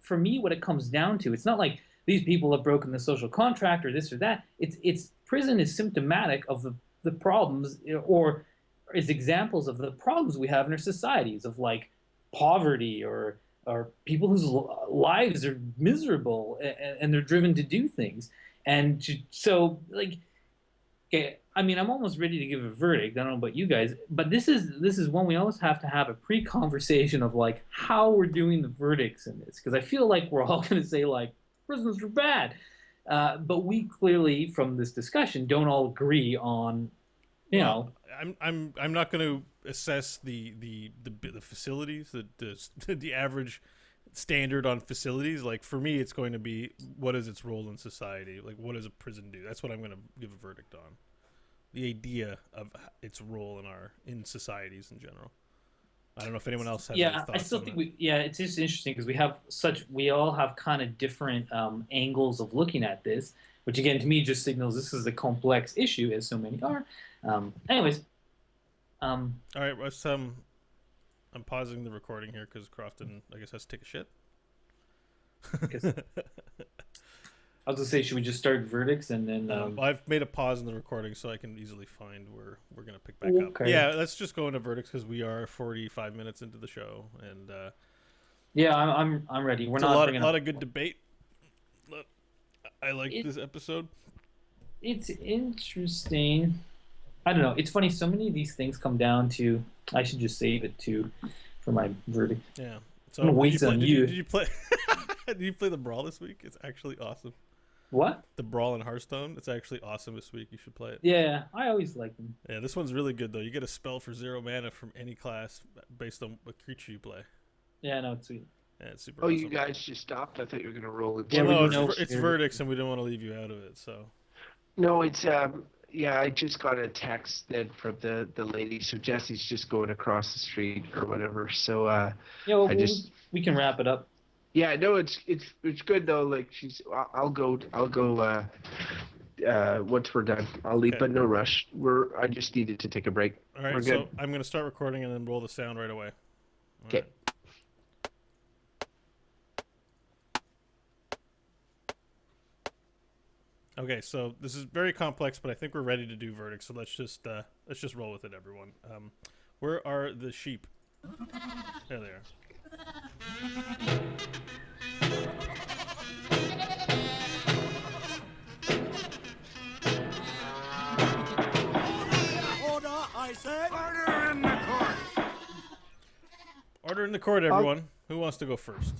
Speaker 2: for me, what it comes down to. It's not like these people have broken the social contract or this or that. It's prison is symptomatic of the problems, or is examples of the problems we have in our societies of like poverty or people whose lives are miserable, and they're driven to do things. And so like, okay, I mean, I'm almost ready to give a verdict. I don't know about you guys, but this is one we always have to have a pre-conversation of like how we're doing the verdicts in this, because I feel like we're all going to say like prisons are bad, but we clearly from this discussion don't all agree on,
Speaker 1: I'm not going to assess the facilities, the average standard on facilities. Like for me, it's going to be what is its role in society. Like what does a prison do? That's what I'm going to give a verdict on. The idea of its role in societies in general. I don't know if anyone else has any thoughts.
Speaker 2: I still think it's just interesting because we all have kind of different angles of looking at this, which again to me just signals this is a complex issue, as so many are. Anyways.
Speaker 1: All right, I'm pausing the recording here because Crofton, I guess, has to take a shit.
Speaker 2: I was gonna say, should we just start verdicts and then?
Speaker 1: I've made a pause in the recording so I can easily find where we're gonna pick back up. Yeah, let's just go into verdicts because we are 45 minutes into the show, and
Speaker 2: yeah, I'm ready. We're not
Speaker 1: a lot of good debate. I like this episode.
Speaker 2: It's interesting. I don't know. It's funny. So many of these things come down to. I should just save it for my verdict.
Speaker 1: Yeah. So
Speaker 2: I'm gonna wait on you.
Speaker 1: Did you play? Did you play the Brawl this week? It's actually awesome.
Speaker 2: What?
Speaker 1: The Brawl in Hearthstone. It's actually awesome this week. You should play it.
Speaker 2: Yeah, I always like them.
Speaker 1: Yeah, this one's really good though. You get a spell for 0 mana from any class based on what creature you play.
Speaker 2: Yeah, no, it's sweet.
Speaker 1: Yeah, it's super.
Speaker 3: Oh,
Speaker 1: awesome.
Speaker 3: You guys just stopped. I thought you were gonna roll it.
Speaker 1: Yeah, no, it's verdicts, and we don't want to leave you out of it. So.
Speaker 3: No, it's yeah. I just got a text then from the lady. So Jesse's just going across the street or whatever. So
Speaker 2: yeah, well, we can wrap it up.
Speaker 3: Yeah, no, it's good though. Like I'll go. Once we're done, I'll leave, but no rush. I just needed to take a break.
Speaker 1: All right, so I'm gonna start recording and then roll the sound right away.
Speaker 3: Okay.
Speaker 1: Right. Okay, so this is very complex, but I think we're ready to do verdicts. So let's just roll with it, everyone. Where are the sheep? There they are.
Speaker 4: Order, I said. Order in the court.
Speaker 1: Order in the court, everyone. Who wants to go first?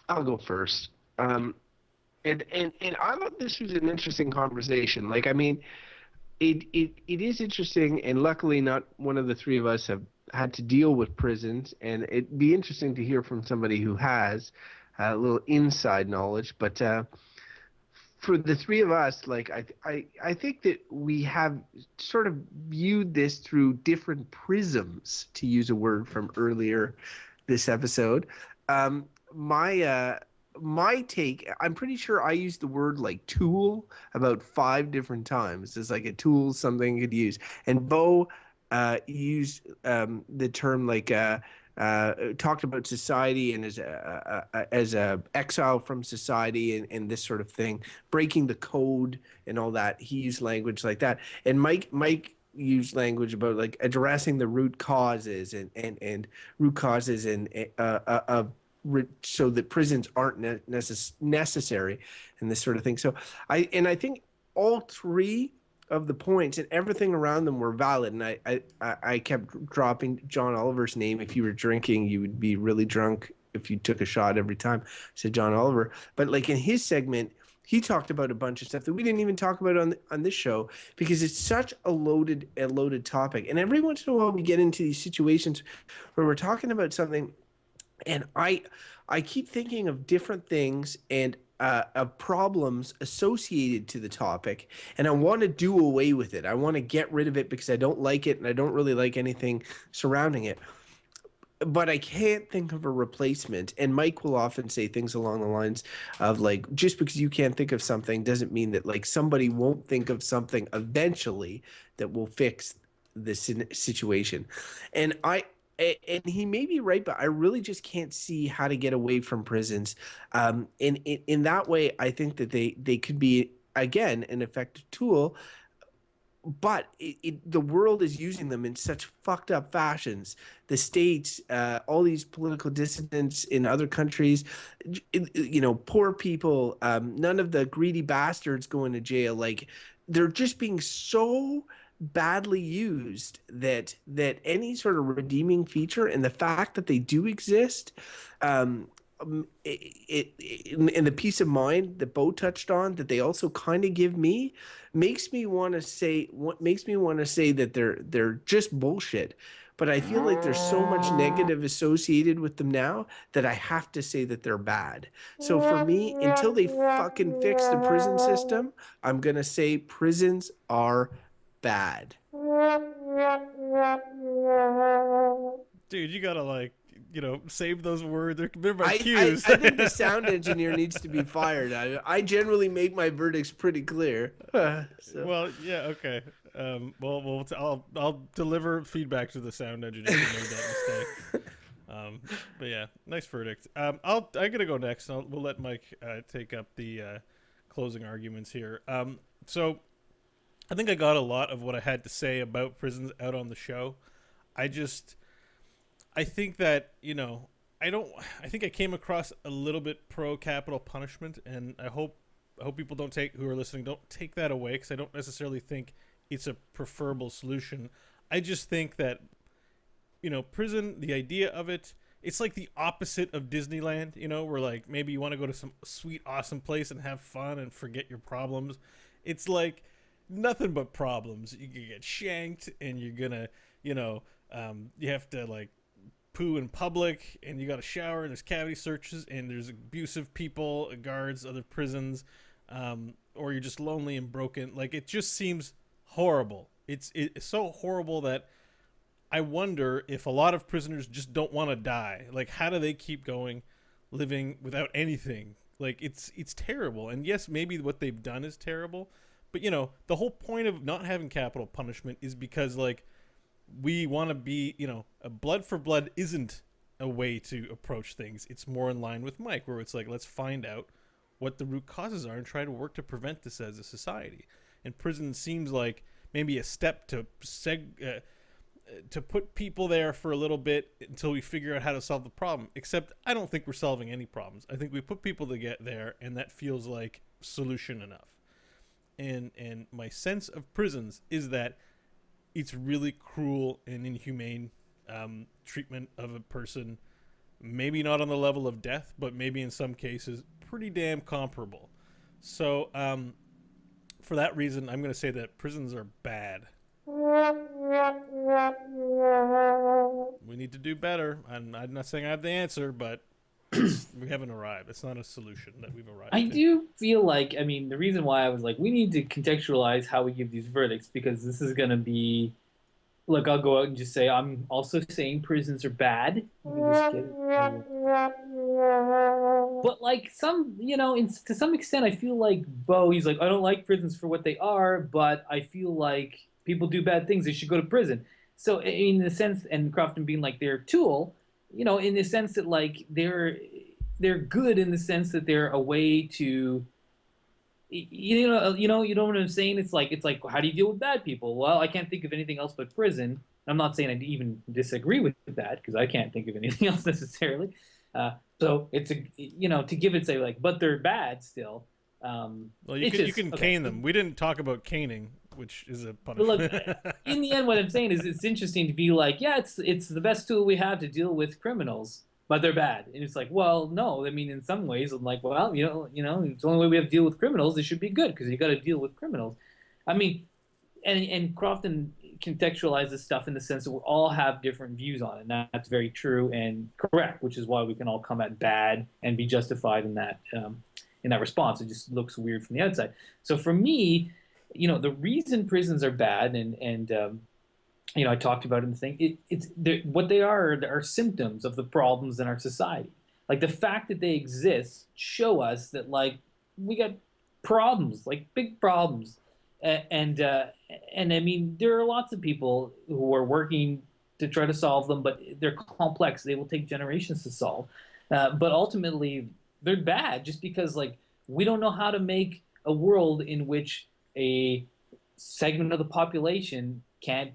Speaker 3: I'll go first. And I thought this was an interesting conversation. Like, I mean, it is interesting, and luckily not one of the three of us have had to deal with prisons, and it'd be interesting to hear from somebody who has a little inside knowledge. But for the three of us, like, I think that we have sort of viewed this through different prisms, to use a word from earlier this episode. My take, I'm pretty sure I used the word like tool about 5 different times. It's like a tool, something you could use. And Bo used the term like talked about society and as a exile from society and this sort of thing, breaking the code and all that. He used language like that. And Mike used language about like addressing the root causes and root causes and so that prisons aren't necessary and this sort of thing. So I think all 3 of the points and everything around them were valid. And I kept dropping John Oliver's name. If you were drinking, you would be really drunk if you took a shot every time I said John Oliver. But like in his segment, he talked about a bunch of stuff that we didn't even talk about on this show because it's such a loaded topic. And every once in a while we get into these situations where we're talking about something and I keep thinking of different things, and of problems associated to the topic, and I want to do away with it. I want to get rid of it because I don't like it, and I don't really like anything surrounding it. But I can't think of a replacement. And Mike will often say things along the lines of like, just because you can't think of something doesn't mean that like somebody won't think of something eventually that will fix this situation. And and he may be right, but I really just can't see how to get away from prisons. And in that way, I think that they could be, again, an effective tool, but the world is using them in such fucked up fashions. The states, all these political dissidents in other countries, poor people, none of the greedy bastards going to jail. Like, they're just being so badly used that any sort of redeeming feature, and the fact that they do exist, in the peace of mind that Bo touched on, that they also kind of give me, makes me want to say that they're just bullshit. But I feel like there's so much negative associated with them now that I have to say that they're bad. So for me, until they fucking fix the prison system, I'm gonna say prisons are bad.
Speaker 1: Dude, you gotta like, save those words. They're my cues.
Speaker 3: I think the sound engineer needs to be fired. I generally make my verdicts pretty clear. So.
Speaker 1: Well, yeah, okay. I'll deliver feedback to the sound engineer who made that mistake. But yeah, nice verdict. I'm gonna go next. We'll let Mike take up the closing arguments here. So I think I got a lot of what I had to say about prisons out on the show. I think that, I think I came across a little bit pro capital punishment, and I hope people who are listening don't take that away, because I don't necessarily think it's a preferable solution. I just think that, prison, the idea of it, it's like the opposite of Disneyland, where like maybe you want to go to some sweet, awesome place and have fun and forget your problems. It's like nothing but problems. You can get shanked, and you're gonna, you have to like poo in public, and you got to shower, and there's cavity searches, and there's abusive people, guards, other prisons, or you're just lonely and broken. Like, it just seems horrible. It's so horrible that I wonder if a lot of prisoners just don't want to die. Like, how do they keep going, living without anything? Like, it's terrible. And yes, maybe what they've done is terrible, but the whole point of not having capital punishment is because, like, we want to be, a blood for blood isn't a way to approach things. It's more in line with Mike, where it's like, let's find out what the root causes are and try to work to prevent this as a society. And prison seems like maybe a step to put people there for a little bit until we figure out how to solve the problem. Except I don't think we're solving any problems. I think we put people to get there, and that feels like solution enough. And my sense of prisons is that it's really cruel and inhumane treatment of a person. Maybe not on the level of death, but maybe in some cases pretty damn comparable. So for that reason, I'm going to say that prisons are bad. We need to do better. I'm not saying I have the answer, but we haven't arrived. It's not a solution that we've arrived
Speaker 2: I
Speaker 1: to.
Speaker 2: do feel like, the reason why I was like, we need to contextualize how we give these verdicts, because this is going to be, look, I'll go out and just say, I'm also saying prisons are bad. You can just get it. But like to some extent, I feel like Bo, he's like, I don't like prisons for what they are, but I feel like people do bad things, they should go to prison. So in the sense, and Crofton being like their tool, in the sense that like they're good in the sense that they're a way to, you know what I'm saying? It's like how do you deal with bad people? Well, I can't think of anything else but prison. I'm not saying I even disagree with that, because I can't think of anything else necessarily. So it's to give it, say, like, but they're bad still.
Speaker 1: Well, you can cane them. We didn't talk about caning, which is a punishment.
Speaker 2: But look, in the end, what I'm saying is it's interesting to be like, yeah, it's the best tool we have to deal with criminals, but they're bad. And it's like, well, no, in some ways, I'm like, well, it's the only way we have to deal with criminals. They should be good, because you got to deal with criminals. And Crofton contextualizes this stuff in the sense that we all have different views on it. And that's very true and correct, which is why we can all come at bad and be justified in that. in that response. It just looks weird from the outside. So for me, the reason prisons are bad, and I talked about it in the thing. It's what they are symptoms of the problems in our society. Like the fact that they exist show us that like we got problems, like big problems, and I mean there are lots of people who are working to try to solve them, but they're complex. They will take generations to solve, but ultimately they're bad just because like we don't know how to make a world in which a segment of the population can't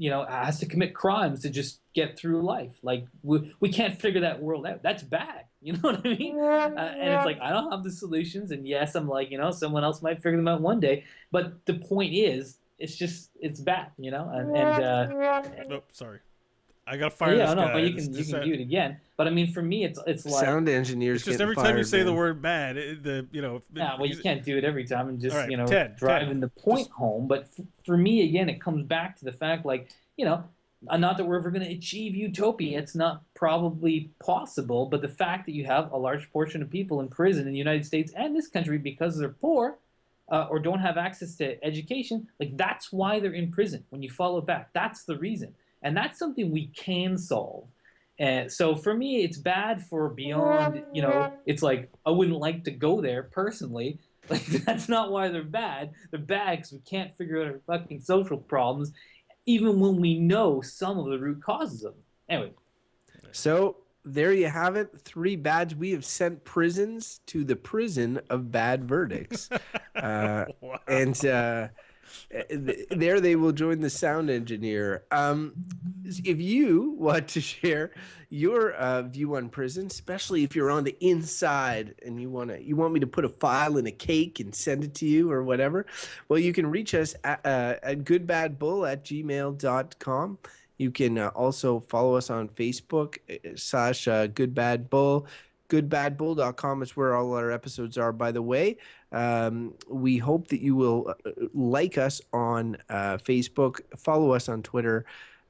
Speaker 2: has to commit crimes to just get through life. Like we can't figure that world out. That's bad. You know what I mean? And it's like I don't have the solutions. And yes, I'm like someone else might figure them out one day. But the point is, it's bad.
Speaker 1: Nope, sorry. I gotta fire this guy.
Speaker 2: You can do it again. But I mean, for me, it's like
Speaker 3: sound engineers.
Speaker 1: It's just every time you say the word bad,
Speaker 2: you can't do it every time and just
Speaker 1: Ted,
Speaker 2: driving the point home. But for me, again, it comes back to the fact, like not that we're ever going to achieve utopia. It's not probably possible. But the fact that you have a large portion of people in prison in the United States and this country because they're poor or don't have access to education, like that's why they're in prison. When you follow it back, that's the reason. And that's something we can solve. And so for me, it's bad for beyond, it's like I wouldn't like to go there personally. Like that's not why they're bad. They're bad because we can't figure out our fucking social problems, even when we know some of the root causes of them. Anyway.
Speaker 3: So there you have it. 3 bads. We have sent prisons to the prison of bad verdicts.
Speaker 1: Wow.
Speaker 3: And there they will join the sound engineer. If you want to share your view on prison, especially if you're on the inside and you want me to put a file in a cake and send it to you or whatever, well, you can reach us at goodbadbull@gmail.com. You can also follow us on Facebook /goodbadbull. Goodbadbull.com is where all our episodes are, by the way. We hope that you will like us on Facebook, follow us on Twitter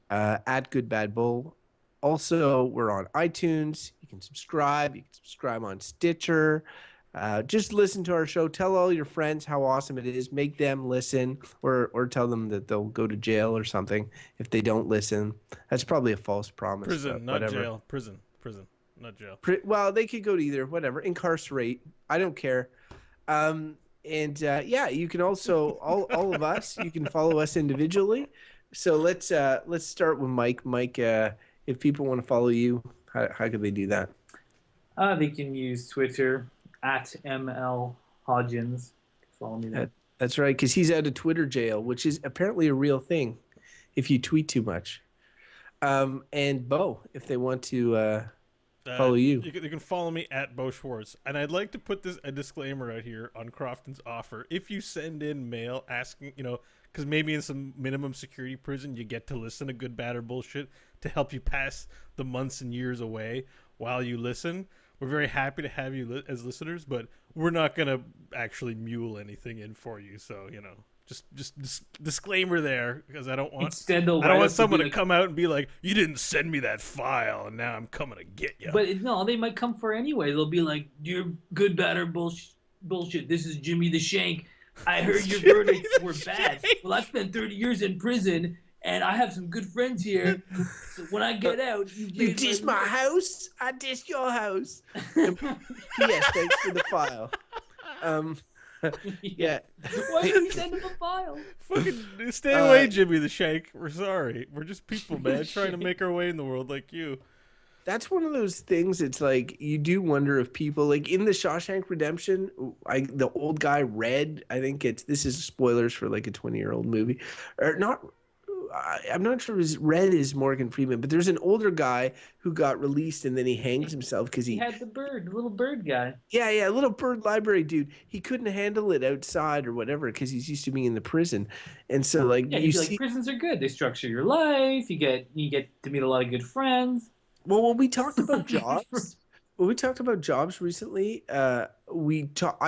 Speaker 3: at goodbadbull. Also, we're on iTunes. You can subscribe. You can subscribe on Stitcher. Just listen to our show. Tell all your friends how awesome it is. Make them listen, or tell them that they'll go to jail or something if they don't listen. That's probably a false promise.
Speaker 1: Prison, not
Speaker 3: whatever.
Speaker 1: Jail. Prison. Not jail.
Speaker 3: Well, they could go to either, whatever. Incarcerate. I don't care. You can also all of us. You can follow us individually. So let's start with Mike. Mike, if people want to follow you, how could they do that?
Speaker 2: They can use Twitter at ML Hodgins. Follow me there.
Speaker 3: That's right, because he's out of Twitter jail, which is apparently a real thing if you tweet too much. And Bo, if they want to. Follow you.
Speaker 1: You can follow me at Bo Schwartz. And I'd like to put a disclaimer out here on Crofton's offer. If you send in mail asking, because maybe in some minimum security prison you get to listen to Good, Bad, or Bullshit to help you pass the months and years away while you listen. We're very happy to have you as listeners, but we're not going to actually mule anything in for you. So, just disclaimer there, because I don't want someone to come out and be like, you didn't send me that file and now I'm coming to get you.
Speaker 2: But no, they might come for anyway. They'll be like, "Dear Good, Bad, or Bullshit, this is Jimmy the Shank. I heard your verdicts were bad. Well, I spent 30 years in prison and I have some good friends here. So when I get out,
Speaker 3: you dish my house, I dish your house." Yes, thanks for the file. Yeah.
Speaker 2: Why did you send him a file?
Speaker 1: Fucking stay away, Jimmy the Shank. We're sorry. We're just people, man, trying to make our way in the world like you.
Speaker 3: That's one of those things. It's like you do wonder if people, like in the Shawshank Redemption, the old guy Red. I think this is spoilers for like a 20-year-old movie, or not. I'm not sure if Red is Morgan Freeman, but there's an older guy who got released and then he hangs himself because he
Speaker 2: had the little bird guy.
Speaker 3: Yeah, little bird library dude. He couldn't handle it outside or whatever because he's used to being in the prison, and so
Speaker 2: prisons are good. They structure your life. You get to meet a lot of good friends.
Speaker 3: Well, when we talked about jobs, recently, I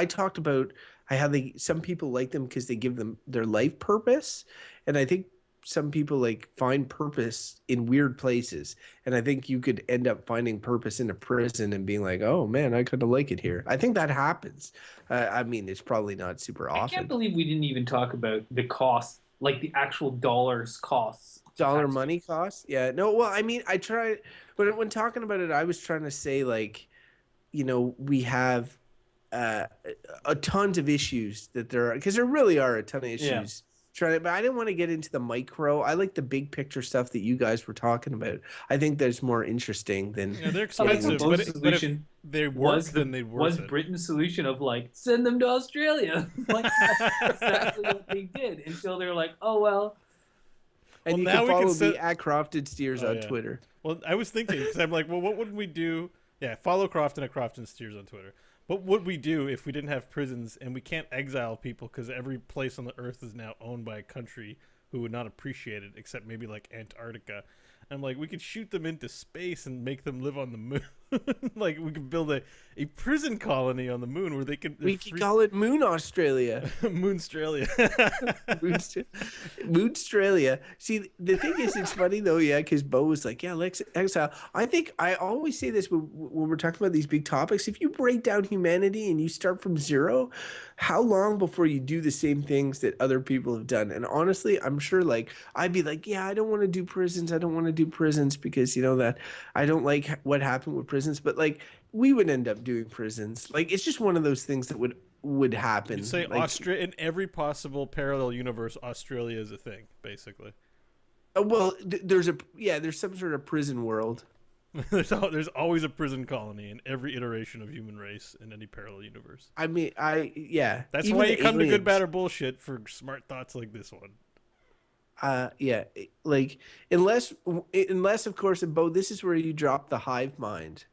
Speaker 3: talked about how some people like them because they give them their life purpose, and I think some people like find purpose in weird places, and I think you could end up finding purpose in a prison and being like, oh man, I kind of like it here. I think that happens. I mean, it's probably not super often.
Speaker 2: I can't believe we didn't even talk about the cost, like the actual dollars costs.
Speaker 3: Dollar money costs. Yeah, no, well, I mean, I try, but when talking about it, I was trying to say, like, you know, we have a tons of issues that there are, because there really are a ton of issues. But I didn't want to get into the micro. I like the big picture stuff that you guys were talking about. I think that's more interesting than.
Speaker 1: Yeah, they're expensive, but if they work, then they work.
Speaker 2: Was Britain's solution of like send them to Australia? Like that's exactly what they did until they were like, oh well.
Speaker 3: And you can follow me at Crofton Steers on Twitter.
Speaker 1: Well, I was thinking, because I'm like, well, what would we do? Yeah, follow Crofton at Crofton Steers on Twitter. What would we do if we didn't have prisons and we can't exile people because every place on the earth is now owned by a country who would not appreciate it, except maybe like Antarctica? I'm like, we could shoot them into space and make them live on the moon. Like, we could build a prison colony on the moon where they could...
Speaker 3: We could call it Moon Australia.
Speaker 1: Moonstralia.
Speaker 3: Moonstralia. See, the thing is, it's funny though, yeah, because Bo was like, yeah, let's exile. I think I always say this when we're talking about these big topics. If you break down humanity and you start from zero, how long before you do the same things that other people have done? And honestly, I'm sure, like, I'd be like, yeah, I don't want to do prisons. I don't want to do prisons because, you know, that I don't like what happened with prisons. But, like, we would end up doing prisons. Like, it's just one of those things that would happen.
Speaker 1: You'd say
Speaker 3: like,
Speaker 1: in every possible parallel universe, Australia is a thing, basically.
Speaker 3: Well, there's some sort of prison world.
Speaker 1: There's always a prison colony in every iteration of human race in any parallel universe.
Speaker 3: I mean,
Speaker 1: That's why you come to Good, Bad, or Bullshit for smart thoughts like this one.
Speaker 3: Yeah, like unless of course, and Bo, this is where you drop the hive mind.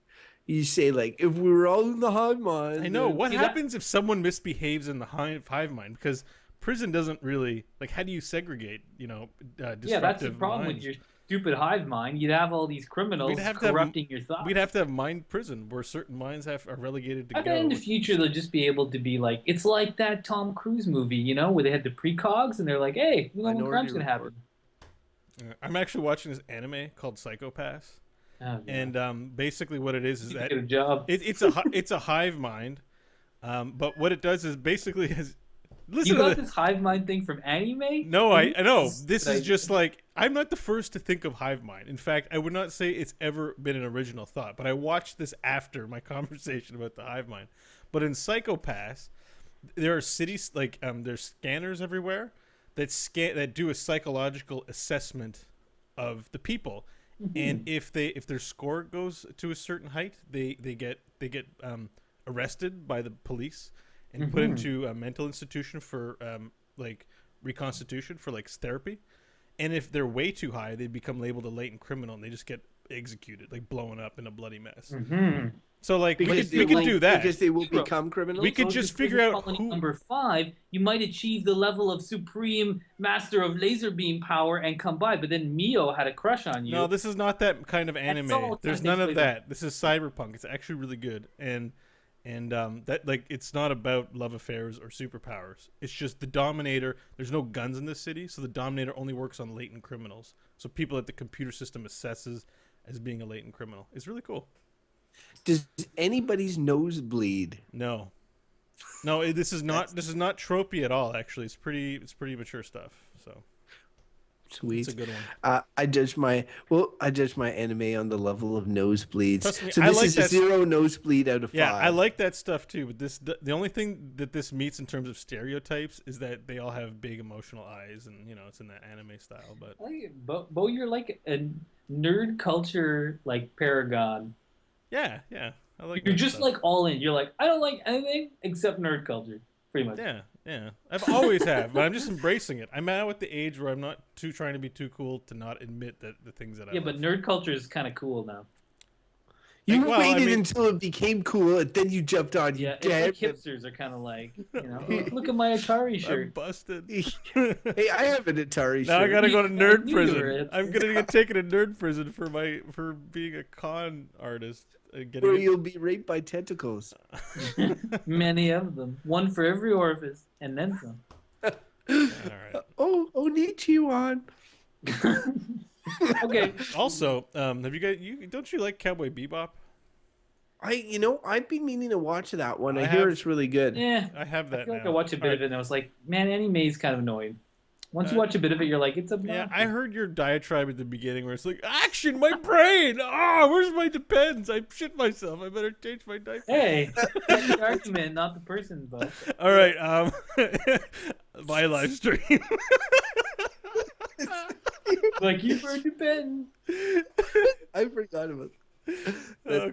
Speaker 3: You say, like, if we were all in the hive mind.
Speaker 1: I know. What happens if someone misbehaves in the hive mind? Because prison doesn't really, like, how do you segregate, you know, disruptive
Speaker 2: Yeah, that's the problem
Speaker 1: minds?
Speaker 2: with your stupid hive mind. You'd have all these criminals corrupting your thoughts.
Speaker 1: We'd have to have mind prison where certain minds are relegated to go.
Speaker 2: I bet in the future they'll just be able to be like, it's like that Tom Cruise movie, you know, where they had the precogs and they're like, hey, we know when crime's going to happen.
Speaker 1: I'm actually watching this anime called Psychopaths.
Speaker 2: Oh, yeah.
Speaker 1: And basically what it is that
Speaker 2: get a job.
Speaker 1: it's a hive mind, but what it does is basically
Speaker 2: You got this hive mind thing from anime?
Speaker 1: No, I know. This is just like, I'm not the first to think of hive mind. In fact, I would not say it's ever been an original thought, but I watched this after my conversation about the hive mind. But in Psychopaths, there are cities, like, there's scanners everywhere that do a psychological assessment of the people. And if their score goes to a certain height, they get arrested by the police and put into a mental institution for like reconstitution, for like therapy. And if they're way too high, they become labeled a latent criminal and they just get executed, like blown up in a bloody mess. So, like, we could do that.
Speaker 3: Because they will become criminals?
Speaker 1: We could just figure out who...
Speaker 2: Number 5, you might achieve the level of supreme master of laser beam power and come by, but then Mio had a crush on you.
Speaker 1: No, this is not that kind of anime. There's none of that. This is cyberpunk. It's actually really good. And that, like, it's not about love affairs or superpowers. It's just the Dominator. There's no guns in this city, so the Dominator only works on latent criminals. So people that the computer system assesses as being a latent criminal. It's really cool.
Speaker 3: Does anybody's nose bleed?
Speaker 1: No, this is not tropey at all. Actually, it's pretty mature stuff. So
Speaker 3: sweet,
Speaker 1: it's a good one.
Speaker 3: I judge my anime on the level of nosebleeds.
Speaker 1: Trust me,
Speaker 3: so this is a 0 nosebleed out of 5.
Speaker 1: Yeah, I like that stuff too. But the only thing that this meets in terms of stereotypes is that they all have big emotional eyes, and you know it's in that anime style. But
Speaker 2: Bo, you're like a nerd culture like paragon.
Speaker 1: Yeah. I like.
Speaker 2: You're just
Speaker 1: stuff.
Speaker 2: like all in. You're like, I don't like anything except nerd culture, pretty much.
Speaker 1: Yeah. I've always have, but I'm just embracing it. I'm now at the age where I'm not trying to be too cool to not admit that the things that I love.
Speaker 2: But nerd culture is kind of cool now.
Speaker 3: You waited until it became cool, and then you jumped on.
Speaker 2: Yeah, it's like hipsters are kind of like, you know, look at my Atari shirt.
Speaker 1: I'm busted.
Speaker 3: Hey, I have an Atari shirt.
Speaker 1: Now I gotta go to nerd prison. I'm gonna get taken to nerd prison for being a con artist.
Speaker 3: Where you'll be raped by tentacles.
Speaker 2: Many of them. One for every orifice, and then some.
Speaker 1: All right.
Speaker 3: Oh, Nichiwan.
Speaker 2: Okay.
Speaker 1: Also, have you guys? Don't you like Cowboy Bebop?
Speaker 3: I've been meaning to watch that one. I
Speaker 1: I
Speaker 3: hear
Speaker 1: have-
Speaker 3: it's really good.
Speaker 2: Yeah.
Speaker 1: I have that
Speaker 2: I feel like
Speaker 1: now.
Speaker 2: I watched a bit
Speaker 1: All
Speaker 2: of it and I was like, man, anime is kind of annoying. Once you watch a bit of it, you're like, it's a
Speaker 1: Yeah, I heard your diatribe at the beginning where it's like, action, my brain! Ah, where's my Depends? I shit myself. I better change my diaper.
Speaker 2: Hey, that's the argument, not the person, though.
Speaker 1: All right, my live stream.
Speaker 2: Like, you heard the pen.
Speaker 3: I forgot about that.
Speaker 1: Okay.